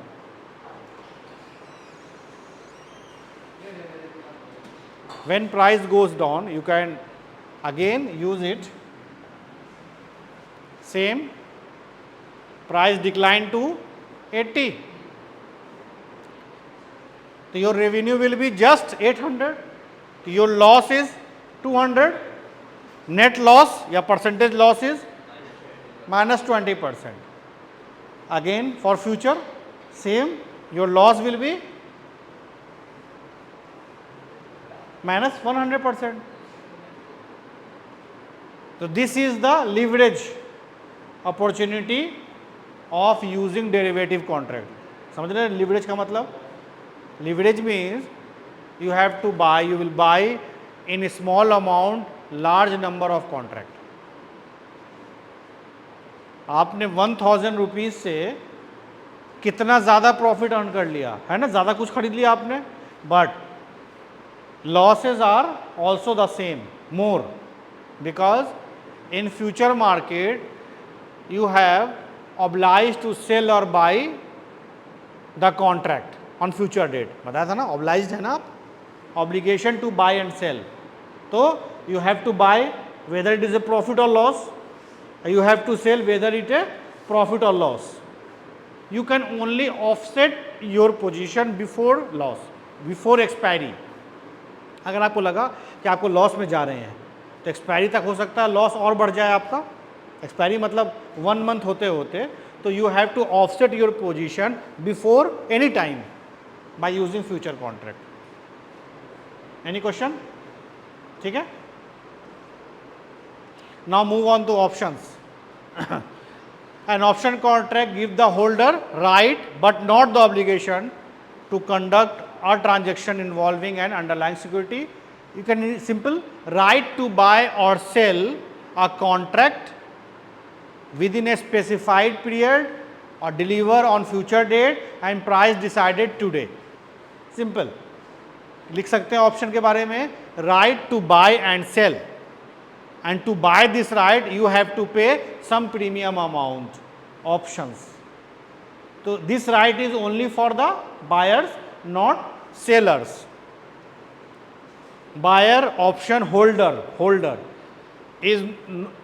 when price goes down you can again use it, same price decline to 80, तो your revenue will be just 800, तो your loss is 200, net loss या percentage loss is -20%. Again for future same, your loss will be -100%. So this is the leverage opportunity of using derivative contract. समझ रहे हैं leverage का मतलब? Leverage means you have to buy, you will buy in a small amount large number of contract. आपने 1000 rupees से कितना ज़्यादा profit earn कर लिया है ना, ज़्यादा कुछ खरीद लिया आपने, but losses are also the same, more, because in future market you have oblige to sell और buy the contract on future date. बताया था ना, ऑब्लाइज है ना आप, obligation to buy and sell. तो you have to buy whether it is a profit और loss, you have to sell whether it a profit or loss. You can only offset your position before loss, before expiry. अगर आपको लगा कि आपको loss में जा रहे हैं तो एक्सपायरी तक हो सकता है लॉस और बढ़ जाए आपका. एक्सपायरी मतलब 1 मंथ होते होते, तो you have to offset your position before any time by using future contract. Any question? ठीक है. Now move on to options. An option contract gives the holder right but not the obligation to conduct a transaction involving an underlying security. You can simple right to buy or sell a contract within a specified period or deliver on future date and price decided today. Simple. लिख सकते हैं option के बारे में, right to buy and sell. And to buy this right you have to pay some premium amount. Options. So this right is only for the buyers, not sellers. Buyer option holder is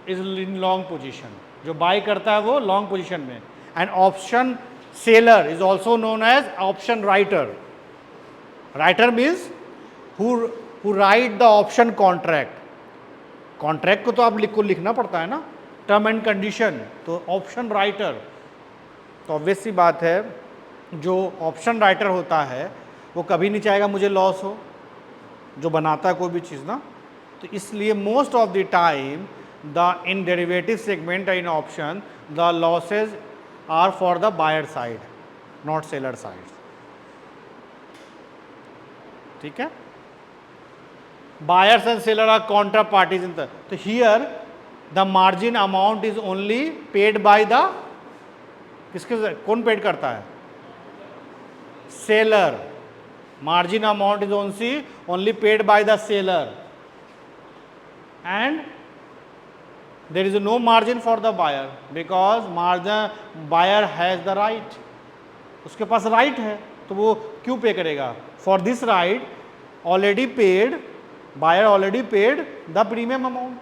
in long position. जो buy करता है वो long position में. And option seller is also known as option writer. Writer means who write the option contract. Contract को तो आप को लिखना पड़ता है ना, टर्म एंड कंडीशन, तो ऑप्शन राइटर. तो ऑब्वियस सी बात है, जो ऑप्शन राइटर होता है वो कभी नहीं चाहेगा मुझे लॉस हो, जो बनाता है कोई भी चीज़ ना. तो इसलिए most of the time the in derivative segment in option the losses are for the buyer side, not seller side. ठीक है. Buyers and seller are counterparties in the, so here the margin amount is only paid by the, किसके, कौन paid करता है? Seller. Margin amount is only paid by the seller, and there is no margin for the buyer because buyer has the right. उसके पास right है, तो वो क्यों पे करेगा? For this right already paid, buyer already paid the premium amount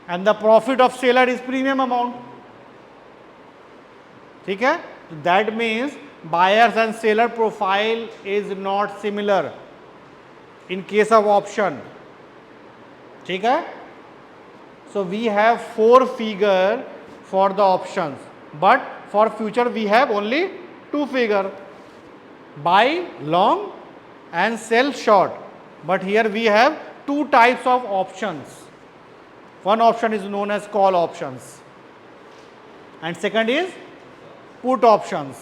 and the profit of seller is premium amount. ठीक है. That means buyers and seller profile is not similar in case of option. ठीक है. So we have 4 figure for the options, but for future we have only 2 figure, buy long and sell short. But here we have 2 types of options. One option is known as call options and second is put options.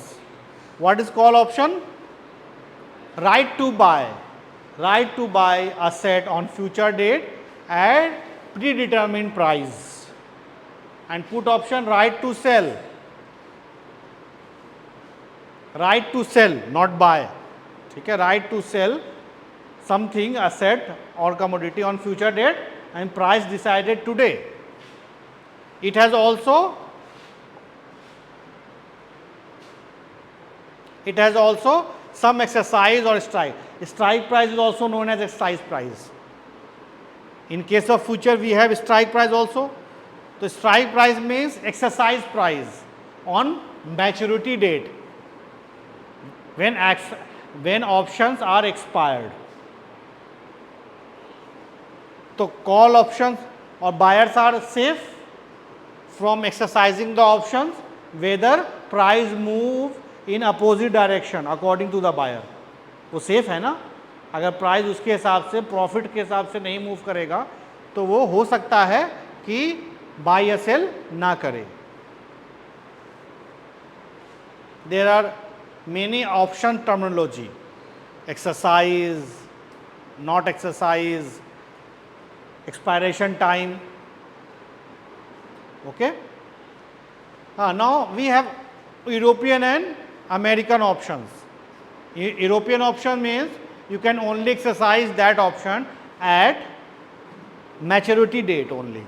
What is call option? Right to buy asset on future date at predetermined price. And put option right to sell, not buy. ठीक है. Right to sell something asset or commodity on future date and price decided today. It has also some exercise or strike. Strike price is also known as exercise price. In case of future we have strike price also. So strike price means exercise price on maturity date. when options are expired. तो call options or buyers are safe from exercising the options whether price move in opposite direction according to the buyer. वो safe है ना, अगर price उसके हिसाब से profit के हिसाब से नहीं मूव करेगा तो वो हो सकता है कि बाय या सेल ना करे. There are many option terminology, exercise, not exercise, expiration time. Okay, now we have European and American options. European option means you can only exercise that option at maturity date only,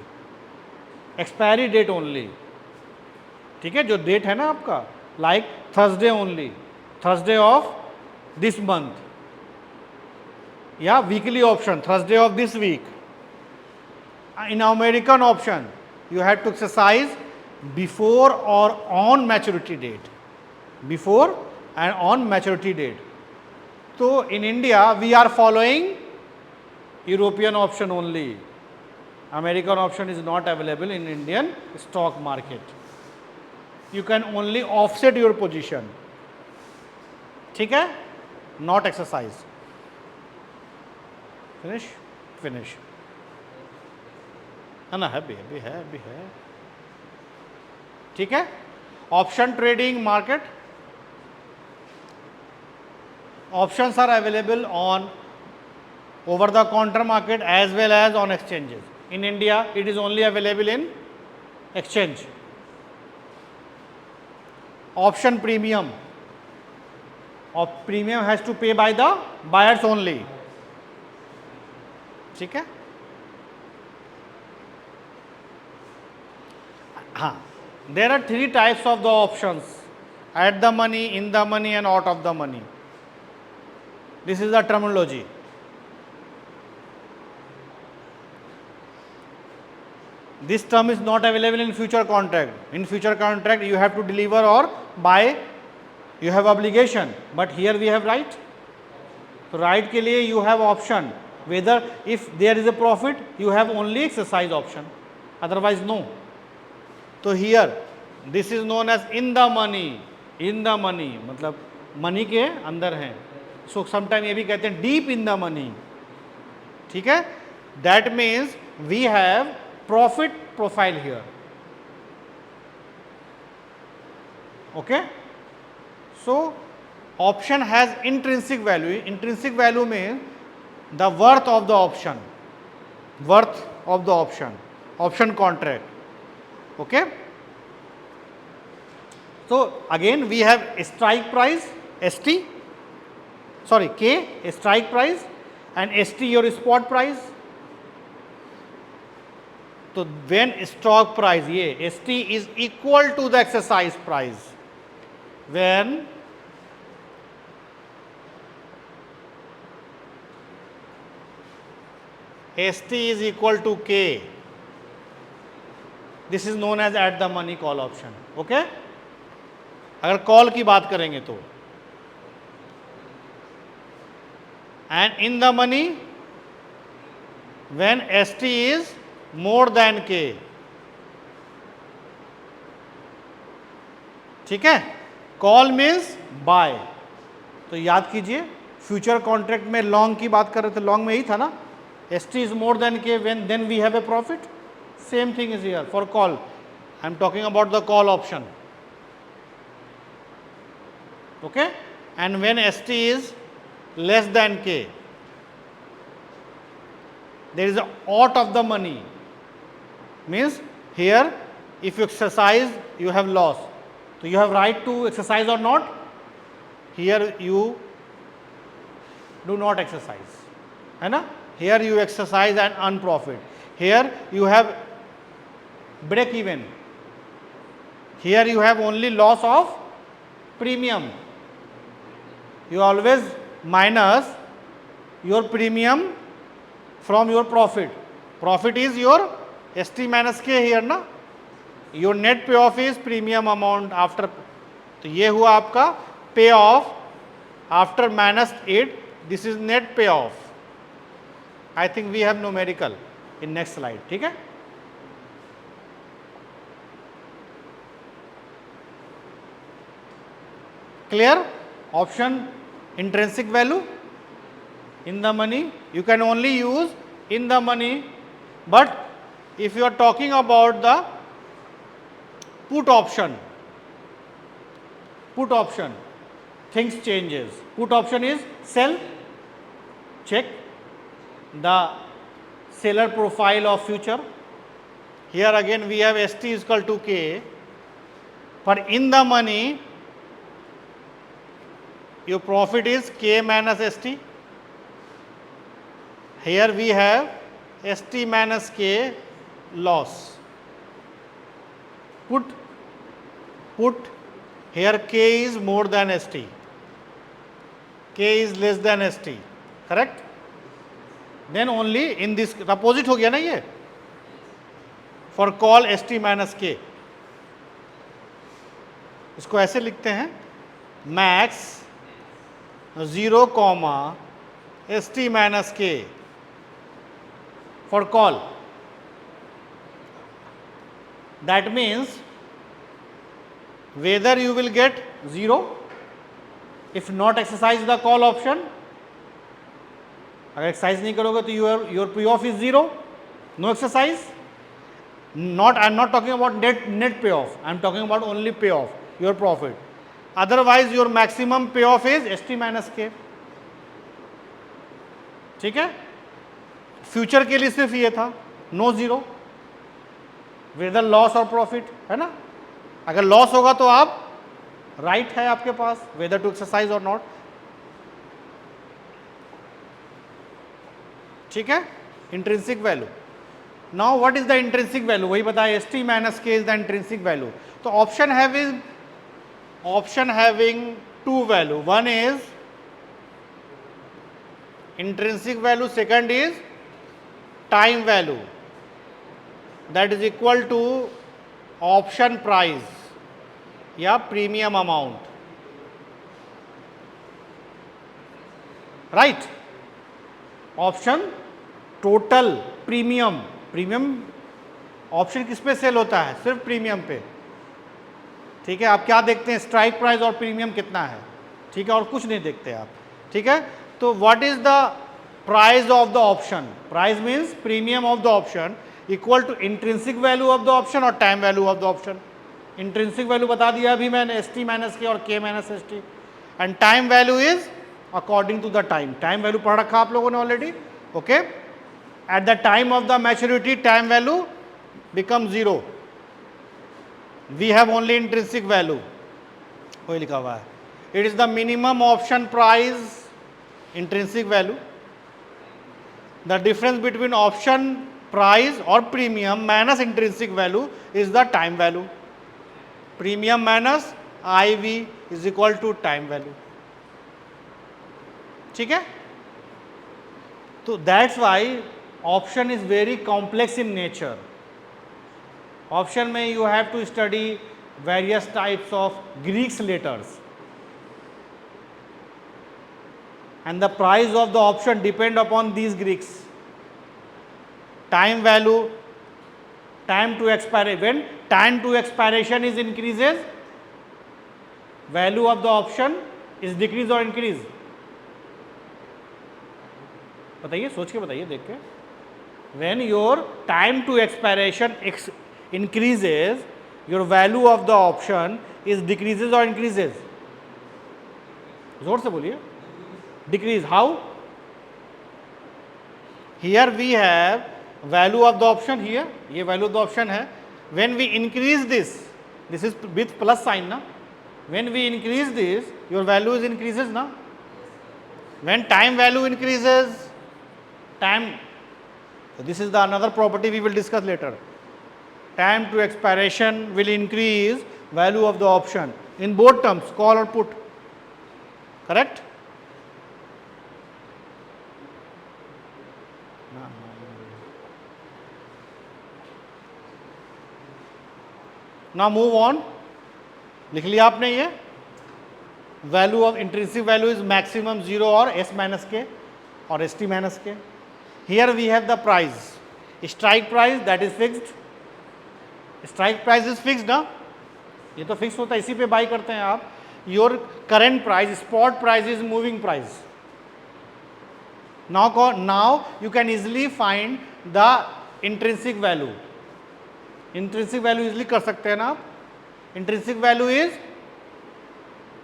expiry date only. ठीक है, जो date है ना आपका, like Thursday only, Thursday of this month, या weekly option, Thursday of this week. In American option, you have to exercise before or on maturity date, before and on maturity date. So in India, we are following European option only. American option is not available in Indian stock market. You can only offset your position. ठीक है, not exercise. Finish, finish. है ना, है भी है. ठीक है, option trading market. Options are available on over the counter market as well as on exchanges. In India, it is only available in exchange. Option premium. Premium has to pay by the buyers only. ठीक है. हाँ, there are 3 types of the options: at the money, in the money, and out of the money. This is the terminology. This term is not available in future contract. In future contract, you have to deliver or buy, you have obligation, but here we have right. So right के लिए you have option. Whether if there is a profit, you have only exercise option. Otherwise no. तो here this is known as in the money. In the money मतलब money के अंदर है. So sometime ये भी कहते हैं deep in the money. ठीक है. That means we have profit profile here. Okay. So option has intrinsic value. Intrinsic value means the worth of the option. Worth of the option. Option contract. Okay. So again we have strike price, ST, sorry K, strike price, and ST your spot price. So when stock price ये ST is equal to the exercise price, when ST is equal to K, this is known as at the money call option. Okay. अगर call की बात करेंगे तो, and in the money when ST is more than K. ठीक है. Call means by. तो याद कीजिए फ्यूचर कॉन्ट्रैक्ट में लॉन्ग की बात कर रहे थे, लॉन्ग में ही था ना, ST is more than K when then we have a profit. Same thing is here for call. I am talking about the call option. Okay, and when ST is less than K, there is a out of the money, means here if you exercise you have loss, so you have right to exercise or not. Here you do not exercise, है ना. Here you exercise and earn profit. Here you have break even. Here you have only loss of premium. You always minus your premium from your profit. Profit is your ST minus K here ना. Your net payoff is premium amount after. तो ये हुआ आपका पे of after minus 8, this is net payoff. I think we have numerical in next slide. ठीक है? Clear? Option intrinsic value in the money. You can only use in the money, but if you are talking about the put option, things changes. Put option is sell, check the seller profile of future. Here again we have ST is equal to K. For in the money, your profit is K minus ST. Here we have ST minus K loss. Put here K is more than ST. K is less than ST. Correct? Then only in this opposite हो गया ना ये. For call ST minus K. इसको ऐसे लिखते हैं max 0, ST minus K for call. That means whether you will get 0 if not exercise the call option. अगर exercise नहीं करोगे तो your payoff is 0, no exercise. I'm not talking about net payoff, I'm talking about only payoff, your profit. Otherwise your maximum payoff is ST minus K. ठीक है? Future के लिए सिर्फ ये था, नो 0, वेदर लॉस और प्रॉफिट, है ना? अगर लॉस होगा तो आप राइट है आपके पास वेदर टू एक्सरसाइज और नॉट. ठीक है? Intrinsic value. Now what is the intrinsic value? वही बताया, ST minus K is the intrinsic value. तो option having two value. One is intrinsic value, second is time value, that is equal to option price या premium amount. Right? Option total premium. Option किस पे cell होता है? सिर्फ premium पे. ठीक है? आप क्या देखते हैं? स्ट्राइक प्राइस और प्रीमियम कितना है. ठीक है? और कुछ नहीं देखते आप. ठीक है? तो what is the price of the option? Price means premium of the option equal to intrinsic value of the option और time value of the option. Intrinsic value बता दिया अभी मैंने, ST माइनस K और K minus ST. And time value is according to the time. Time value पढ़ रखा आप लोगों ने already. Okay? At the time of the maturity time value become 0. We have only intrinsic value. वही लिखा हुआ है. It is the minimum option price, intrinsic value. The difference between option price or premium minus intrinsic value is the time value. Premium minus IV is equal to time value. ठीक है? तो that's why option is very complex in nature. Option में you have to study various types of Greeks letters and the price of the option depend upon these Greeks. Time value, time to expiration, when time to expiration is increases, value of the option is decrease और increase. बताइए, सोच के बताइए, देख के. When your time to expiration increases, your value of the option is decreases or increases? जोर से बोलिए. Decrease. How? Here we have value of the option. here ये value of the option है. When we increase this is with plus sign ना. When we increase this, your value is increases ना. When time value increases, time, so this is the another property we will discuss later. Time to expiration will increase value of the option in both terms, call or put. Correct? Now move on. लिख लिया आपने ये? value of intrinsic value is maximum 0 or S minus K or ST minus K. Here we have the price, strike price, that is fixed. Strike price is fixed ना, ये तो fix होता है, इसी पे बाई करते हैं आप. Your current price, spot price is moving price. Now you can easily find the intrinsic value. Intrinsic value easily कर सकते हैं ना आप. Intrinsic value is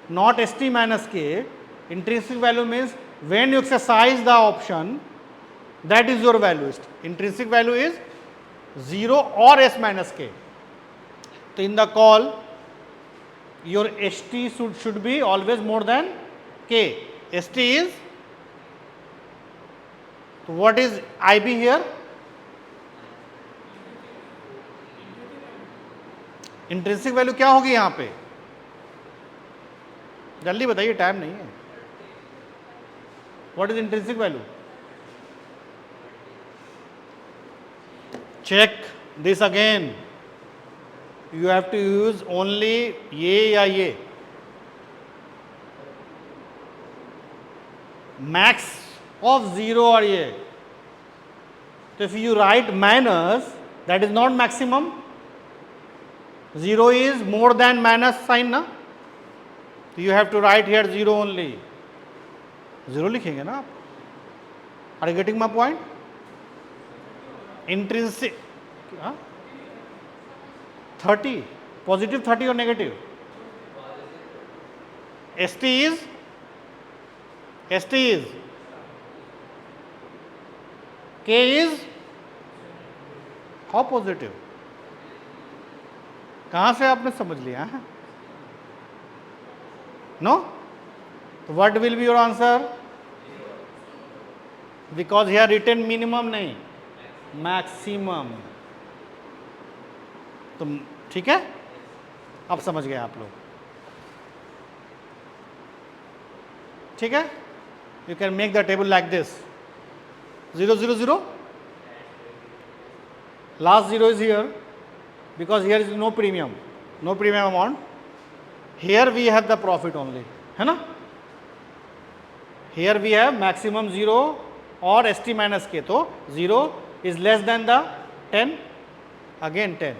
not ST minus K. Intrinsic value means when you exercise the option, that is your value. Intrinsic value is 0 or S minus K. So in the call, your ST should be always more than K. ST is, so what is IB here? Intrinsic value क्या होगी यहां पे? जल्दी बताइए, time नहीं है. What is intrinsic value? Check this again. You have to use only ये या ये. मैक्स ऑफ 0 और ये. तो if you write minus, that is not maximum. 0 is more than minus sign ना, तो you have to write here 0 only. 0 लिखेंगे ना आप. Are you getting my point? Intrinsic 30, positive 30 or negative? ST is K is how positive? कहां से आपने समझ लिया है? नो? तो what will be your answer? Because here written minimum नहीं, मैक्सिमम. तो ठीक है, अब समझ गए आप लोग. ठीक है, you can make the table like this. 0 0 0, last 0 is here because here is no premium amount. Here we have the profit only, है ना. Here we have maximum 0 or ST minus K. तो 0 is less than the 10, again 10.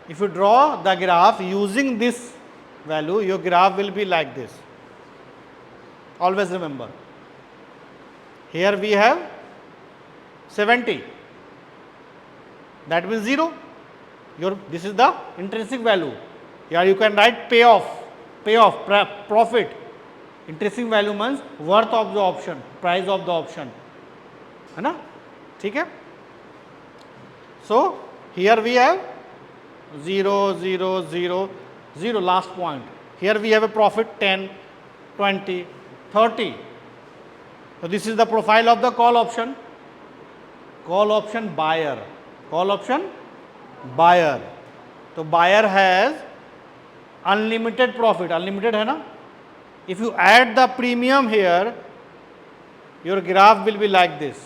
If you draw the graph using this value, your graph will be like this. Always remember, here we have 70, that means 0. This is the intrinsic value. Here you can write payoff, profit. Intrinsic value means worth of the option, price of the option, है ना. ठीक है. So here we have 0 0 0 0, last point. Here we have a profit 10, 20, 30. So this is the profile of the call option. Call option buyer. Call option buyer. तो buyer has unlimited profit. Unlimited है ना. If you add the premium here, your graph will be like this.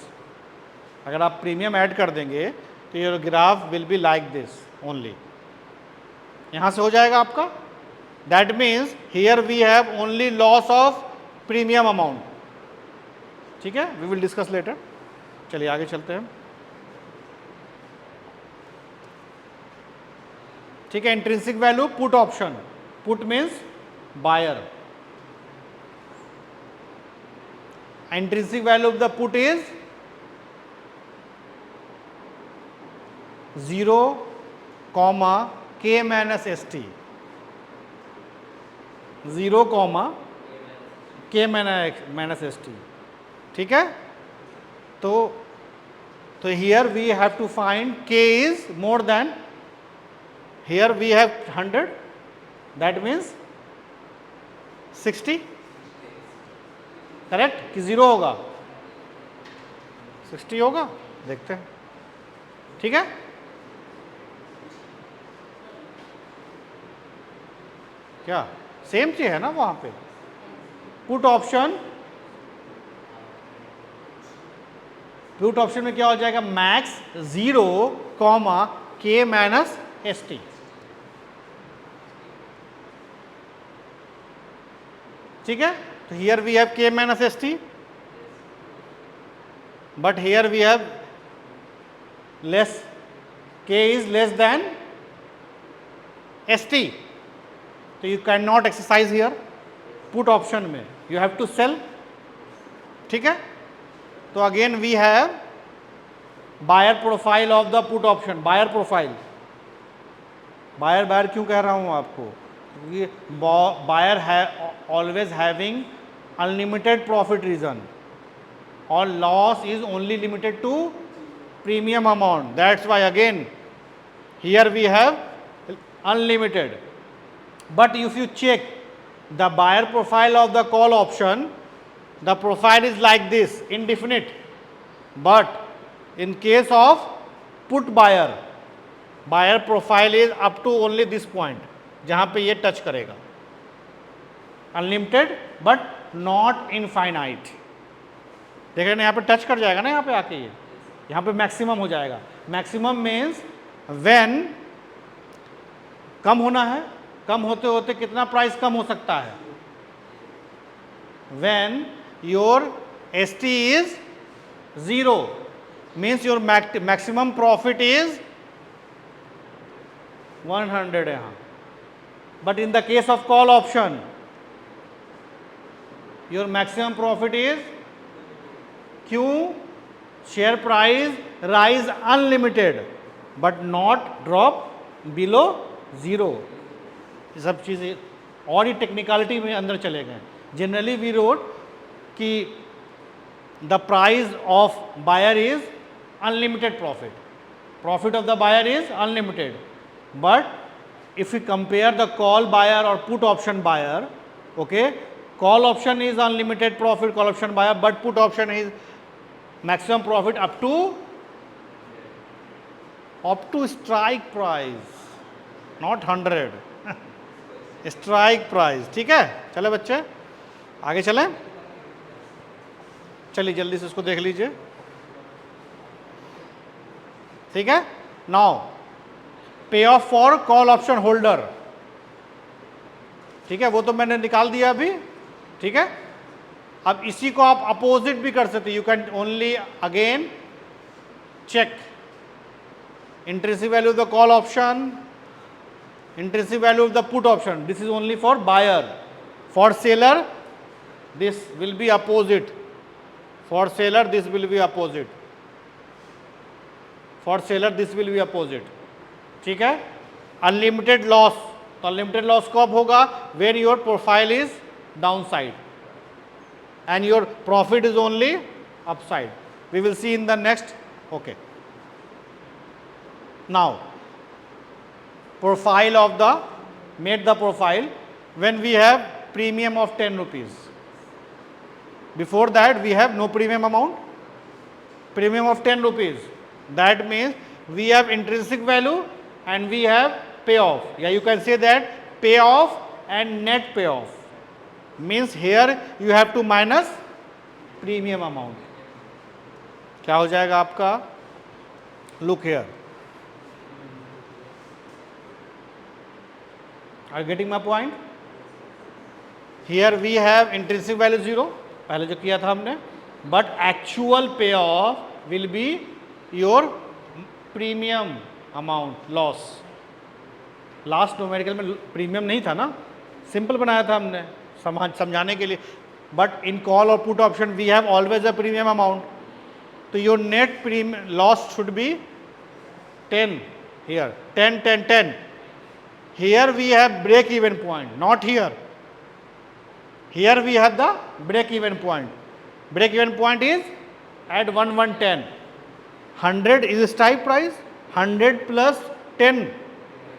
अगर आप premium add कर देंगे तो your graph will be like this only. यहाँ से हो जाएगा आपका. That means here we have only loss of premium amount. ठीक है, we will discuss later. चलिए आगे चलते हैं. ठीक है, intrinsic value put option. Put means buyer. Intrinsic value of the put is 0, K minus ST. 0, K minus ST. ठीक है. तो here we have to find K is more than. Here we have 100, that means 60. Correct कि 0 होगा? 60 होगा, देखते हैं. ठीक है. क्या सेम चीज है ना वहां पे. पुट ऑप्शन में क्या हो जाएगा? Max 0, K minus ST. ठीक है, तो here we have K minus S T, but here we have less, K is less than S T, तो you can not exercise here put option में, you have to sell. ठीक है, तो again we have buyer profile of the put option, buyer profile, buyer buyer क्यों कह रहा हूं आपको, क्योंकि बायर है always having unlimited profit region और loss is only limited to premium amount, that's why again here we have unlimited. But if you check the buyer profile of the call option, the profile is like this, indefinite. But in case of put buyer, buyer profile is up to only this point, जहाँ पे ये touch करेगा, unlimited but not infinite. देख रहे ना, यहाँ पे touch कर जाएगा ना, यहाँ पे आके ये यहाँ पे मैक्सिमम हो जाएगा। मैक्सिमम मीन्स व्हेन कम होना है, कम होते होते कितना प्राइस कम हो सकता है, when your S T is 0 means your maximum profit is 100 यहाँ, but in the case of call option your maximum profit is, क्यों, share price rise unlimited but not drop below 0। ये सब चीज़ें और ही टेक्निकलिटी में अंदर चले गए। जनरली वी रोट कि the price of buyer is unlimited profit, profit of the buyer is unlimited, but if you compare the call buyer और put option buyer, okay, call option is unlimited profit, call option buyer, but put option is maximum profit up to strike price, not 100, strike price. ठीक है, चले बच्चे आगे चलें, चलिए जल्दी से इसको देख लीजिए। ठीक है, नाउ पे of for call option holder, ठीक है, वो तो मैंने निकाल दिया अभी। ठीक है, अब इसी को आप अपोजिट भी कर सकते, you can only again check intrinsic value of the call option, intrinsic value of the put option. This is only for buyer. For seller, this will be opposite. For seller, this will be opposite. For seller, this will be opposite. ठीक है, unlimited loss, तो unlimited loss कब होगा, when your profile is downside and your profit is only upside. We will see in the next. Okay. Now profile of the, made the profile when we have premium of 10 rupees. Before that we have no premium amount, premium of 10 rupees. That means we have intrinsic value and we have payoff. Yeah, you can say that payoff and net payoff means here you have to minus premium amount. क्या हो जाएगा आपका, look here. Are you getting my point? Here we have intrinsic value 0, पहले जो किया था हमने, but actual payoff will be your premium amount loss. Last numerical में प्रीमियम नहीं था ना, सिंपल बनाया था हमने समझाने के लिए, बट इन कॉल और put option we have always a premium amount, तो your net premium loss should be 10 here, 10 10 10. Here we have break even point, not here. Here we have the break even point. Break even point is at 110. 100 is strike price, 100 plus 10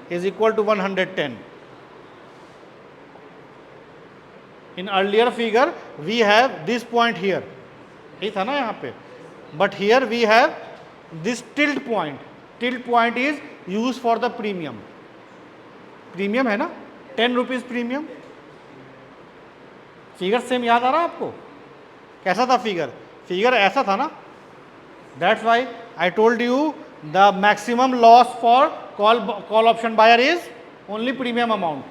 is equal to 110. In earlier figure we have this point here, यही था ना यहाँ पे, but here we have this tilt point. Tilt point is used for the premium. Premium है ना, 10 rupees premium. Figure same याद आ रहा है आपको, कैसा था फिगर, फिगर ऐसा था ना, that's why I told you the maximum loss for call option buyer is only premium amount,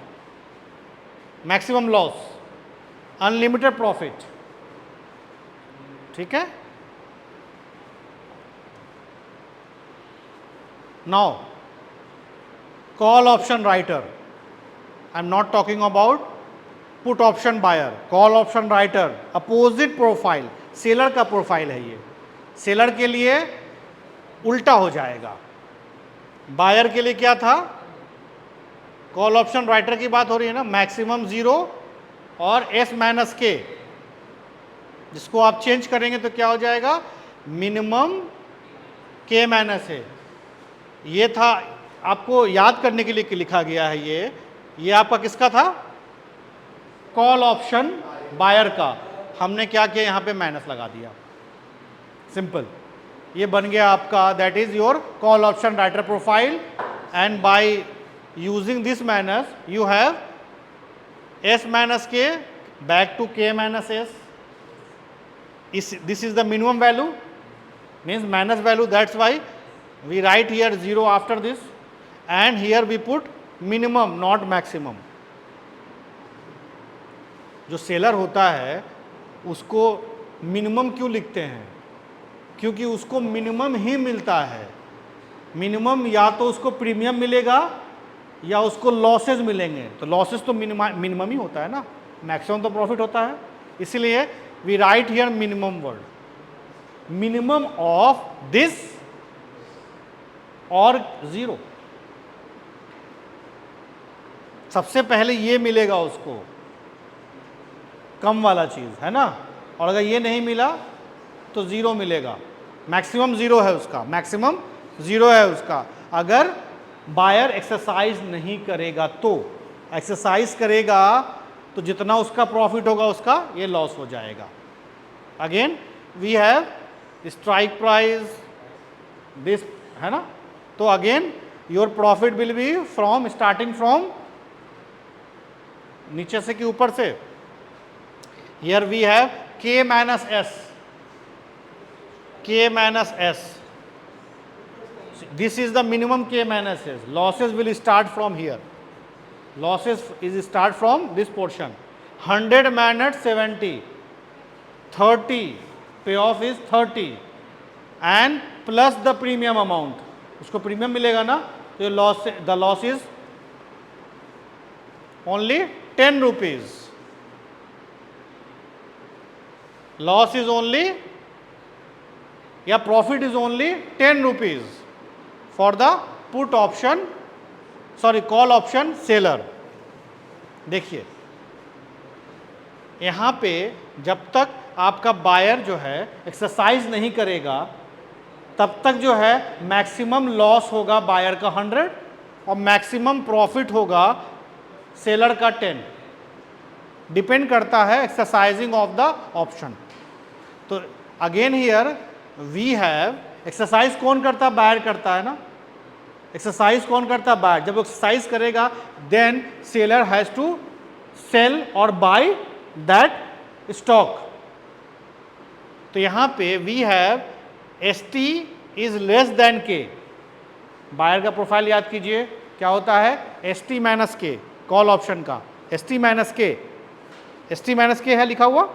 maximum loss. Unlimited profit, ठीक है। Now call option writer, I am not talking about put option buyer, call option writer opposite profile, seller का profile है ये, seller के लिए उल्टा हो जाएगा, बायर के लिए क्या था, कॉल ऑप्शन राइटर की बात हो रही है ना, मैक्सिमम 0 और एस माइनस के, जिसको आप चेंज करेंगे तो क्या हो जाएगा, मिनिमम के माइनस है। ये था, आपको याद करने के लिए लिखा गया है ये आपका किसका था, कॉल ऑप्शन बायर का। हमने क्या किया, यहां पे माइनस लगा दिया, सिंपल, ये बन गया आपका, that is your call option writer profile, and by using this minus you have S minus के बैक टू के minus S, this is the minimum value, means minus value, that's why we write here 0 after this, and here we put minimum not maximum. जो seller होता है उसको minimum क्यों लिखते हैं, क्योंकि उसको मिनिमम ही मिलता है, मिनिमम या तो उसको प्रीमियम मिलेगा या उसको लॉसेज मिलेंगे, तो लॉसेज तो मिनिमम ही होता है ना, मैक्सिमम तो प्रॉफिट होता है, इसलिए we write here minimum word, minimum of this or 0, सबसे पहले ये मिलेगा उसको, कम वाला चीज है ना, और अगर ये नहीं मिला तो 0 मिलेगा, मैक्सिमम 0 है उसका, मैक्सिमम 0 है उसका। अगर बायर एक्सरसाइज नहीं करेगा तो, एक्सरसाइज करेगा तो जितना उसका प्रॉफिट होगा उसका ये लॉस हो जाएगा। Again we have strike price this, है ना, तो again your profit will be from starting from नीचे से कि ऊपर से, here we have K minus S, K minus S, this is the minimum k minus s, losses will start from here, losses is start from this portion, 100 minus 70, 30, payoff is 30 and plus the premium amount, उसको premium मिलेगा ना, तो loss, the loss is only 10 rupees, loss is only या profit is only 10 rupees for the put option, sorry call option seller. देखिए यहां पे जब तक आपका बायर जो है एक्सरसाइज नहीं करेगा तब तक जो है मैक्सिमम लॉस होगा बायर का 100 और मैक्सिमम प्रॉफिट होगा सेलर का 10, डिपेंड करता है एक्सरसाइजिंग ऑफ द ऑप्शन। तो again here we have, exercise कौन करता है, बायर करता है ना, एक्सरसाइज कौन करता है, बायर। जब एक्सरसाइज करेगा then seller has to sell और बाय दैट स्टॉक। तो यहां पे we have S T is less than K, buyer का प्रोफाइल याद कीजिए क्या होता है, S T minus K, call option का S T minus K, S T minus K है लिखा हुआ,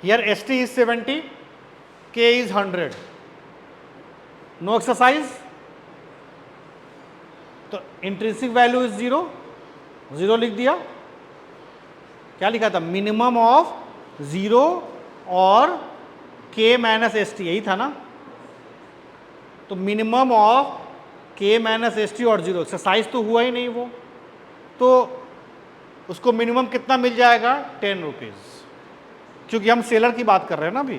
हियर एस टी इज 70, के इज 100, नो एक्सरसाइज, तो इंट्रिंसिक वैल्यू इज 0, 0 लिख दिया। क्या लिखा था, मिनिमम ऑफ 0 और के माइनस एस टी, यही था ना, तो मिनिमम ऑफ के माइनस एस टी और 0, एक्सरसाइज तो हुआ ही नहीं वो, तो उसको मिनिमम कितना मिल जाएगा, 10 रुपीज, क्योंकि हम सेलर की बात कर रहे हैं ना, अभी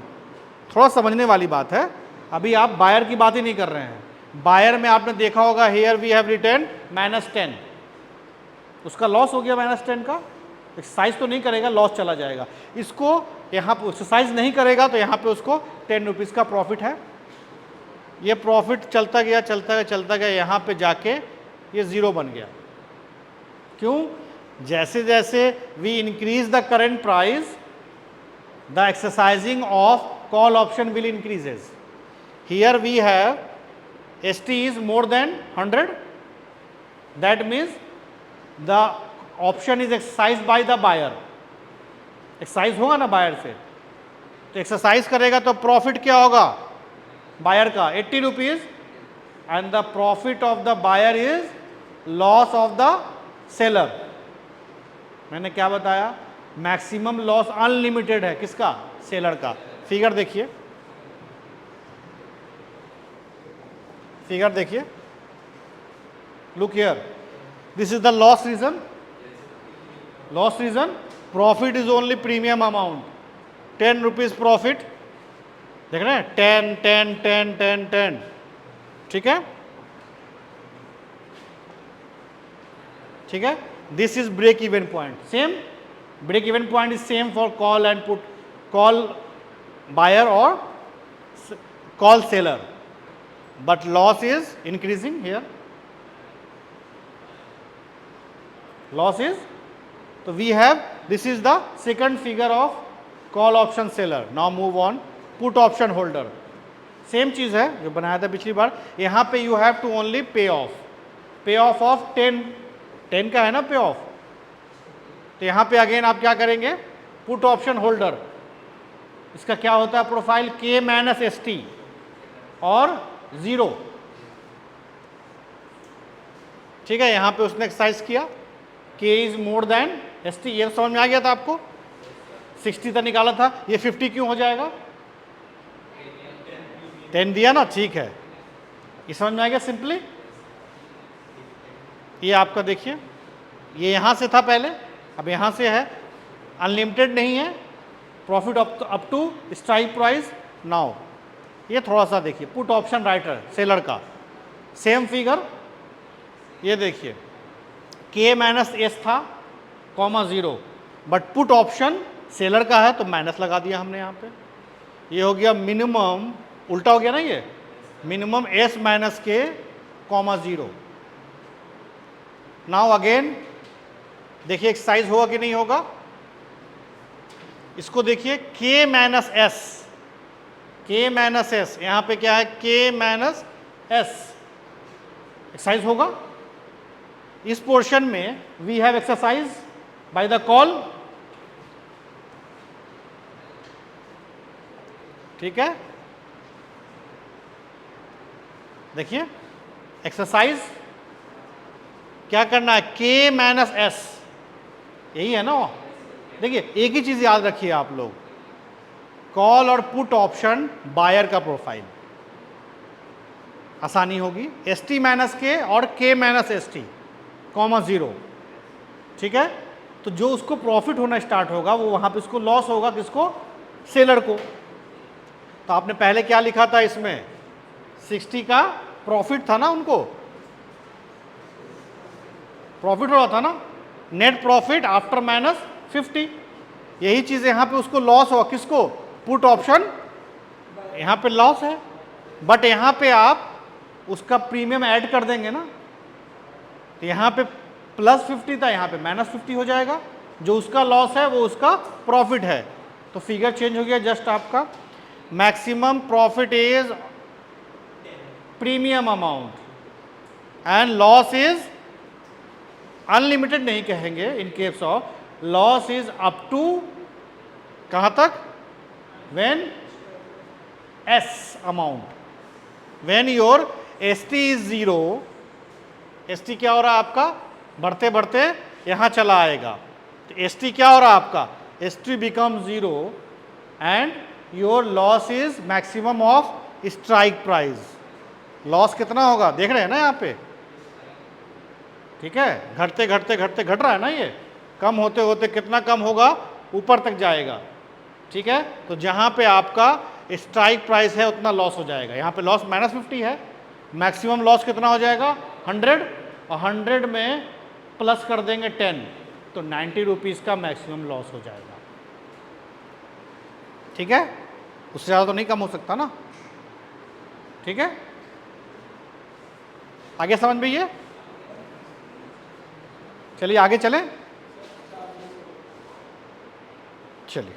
थोड़ा समझने वाली बात है, अभी आप बायर की बात ही नहीं कर रहे हैं। बायर में आपने देखा होगा हियर वी हैव रिटर्न -10, उसका लॉस हो गया -10 का, एक्सरसाइज तो नहीं करेगा, लॉस चला जाएगा। इसको यहाँ पे एक्सरसाइज नहीं करेगा तो यहाँ पे उसको 10 रुपीज़ का प्रॉफिट है, ये प्रॉफिट चलता गया चलता गया चलता गया, यहाँ पे जाके ये 0 बन गया। क्यों, जैसे जैसे we increase the current price the exercising of call option will increases. Here we have ST is more than 100, that means the option is exercised by the buyer, exercise होगा ना बायर से, तो एक्सरसाइज करेगा तो profit क्या होगा buyer का 80 rupees, and the profit of the buyer is loss of the seller. मैंने क्या बताया, मैक्सिमम लॉस अनलिमिटेड है किसका, सेलर का। फिगर देखिए, फिगर देखिए, look here, this is the loss region, loss region, profit is only premium amount, 10 rupees profit, देख रहे हैं 10 10 10 10 10, ठीक है, ठीक है। This is break even point, same break even point is same for call and put, call buyer और call seller, but loss is increasing here, loss is, so we have, this is the second figure of call option seller। now move on, put option holder, same चीज है जो बनाया था पिछली बार। यहां पे you have to only pay off of 10 का है ना पे ऑफ, तो यहां पे अगेन आप क्या करेंगे, पुट ऑप्शन होल्डर, इसका क्या होता है प्रोफाइल K माइनस ST और 0, ठीक है। यहां पे उसने एक्सरसाइज किया K is more then ST, ये समझ में आ गया था आपको, 60 था निकाला था, ये 50 क्यों हो जाएगा, 10 दिया ना, ठीक है, ये समझ में आ गया सिंपली। ये आपका देखिए, ये यहां से था पहले, अब यहां से है, अनलिमिटेड नहीं है, profit up to strike price. Now ये थोड़ा सा देखिए, पुट ऑप्शन राइटर सेलर का, सेम फिगर, ये देखिए K माइनस S था comma 0, but put option seller का है तो माइनस लगा दिया हमने यहाँ पे, ये हो गया मिनिमम, उल्टा हो गया ना, ये minimum S minus K comma 0। Now again देखिए एक्सरसाइज होगा कि नहीं होगा, इसको देखिए K minus S, K minus S, यहां पे क्या है K माइनस S, एक्सरसाइज होगा। इस पोर्शन में we have exercise by the call, ठीक है, देखिए एक्सरसाइज क्या करना है, K माइनस S, यही है ना। देखिए एक ही चीज याद रखिए आप लोग, कॉल और पुट ऑप्शन बायर का प्रोफाइल, आसानी होगी, ST माइनस K और K माइनस ST कॉमा 0, ठीक है। तो जो उसको प्रॉफिट होना स्टार्ट होगा वो वहां पे उसको लॉस होगा, किसको, सेलर को। तो आपने पहले क्या लिखा था इसमें, 60 का प्रॉफिट था ना, उनको प्रॉफिट हो रहा था ना, नेट प्रॉफिट आफ्टर माइनस 50, यही चीज यहां पे उसको लॉस हुआ, किसको, पुट ऑप्शन, यहां पे लॉस है, बट यहां पे आप उसका प्रीमियम ऐड कर देंगे ना, तो यहां पे प्लस 50 था, यहां पे माइनस 50 हो जाएगा, जो उसका लॉस है वो उसका प्रॉफिट है, तो फिगर चेंज हो गया जस्ट आपका। Maximum profit is premium amount and loss is unlimited नहीं कहेंगे, in case of loss is up to कहां तक, when S amount, when your ST is 0, ST क्या हो रहा है आपका, बढ़ते बढ़ते यहां चला आएगा, तो ST क्या हो रहा है आपका, ST become 0 and your loss is maximum of strike price. Loss कितना होगा देख रहे हैं ना यहाँ पे, ठीक है, घटते घटते घटते घट रहा है ना, ये कम होते होते कितना कम होगा, ऊपर तक जाएगा, ठीक है। तो जहां पे आपका स्ट्राइक प्राइस है उतना लॉस हो जाएगा, यहाँ पे लॉस माइनस 50 है, मैक्सिमम लॉस कितना हो जाएगा 100, और 100 में प्लस कर देंगे 10, तो 90 रुपीज़ का मैक्सिमम लॉस हो जाएगा, ठीक है, उससे ज़्यादा तो नहीं कम हो सकता ना, ठीक है। आगे समझ में, ये चलिए आगे चलें, चलिए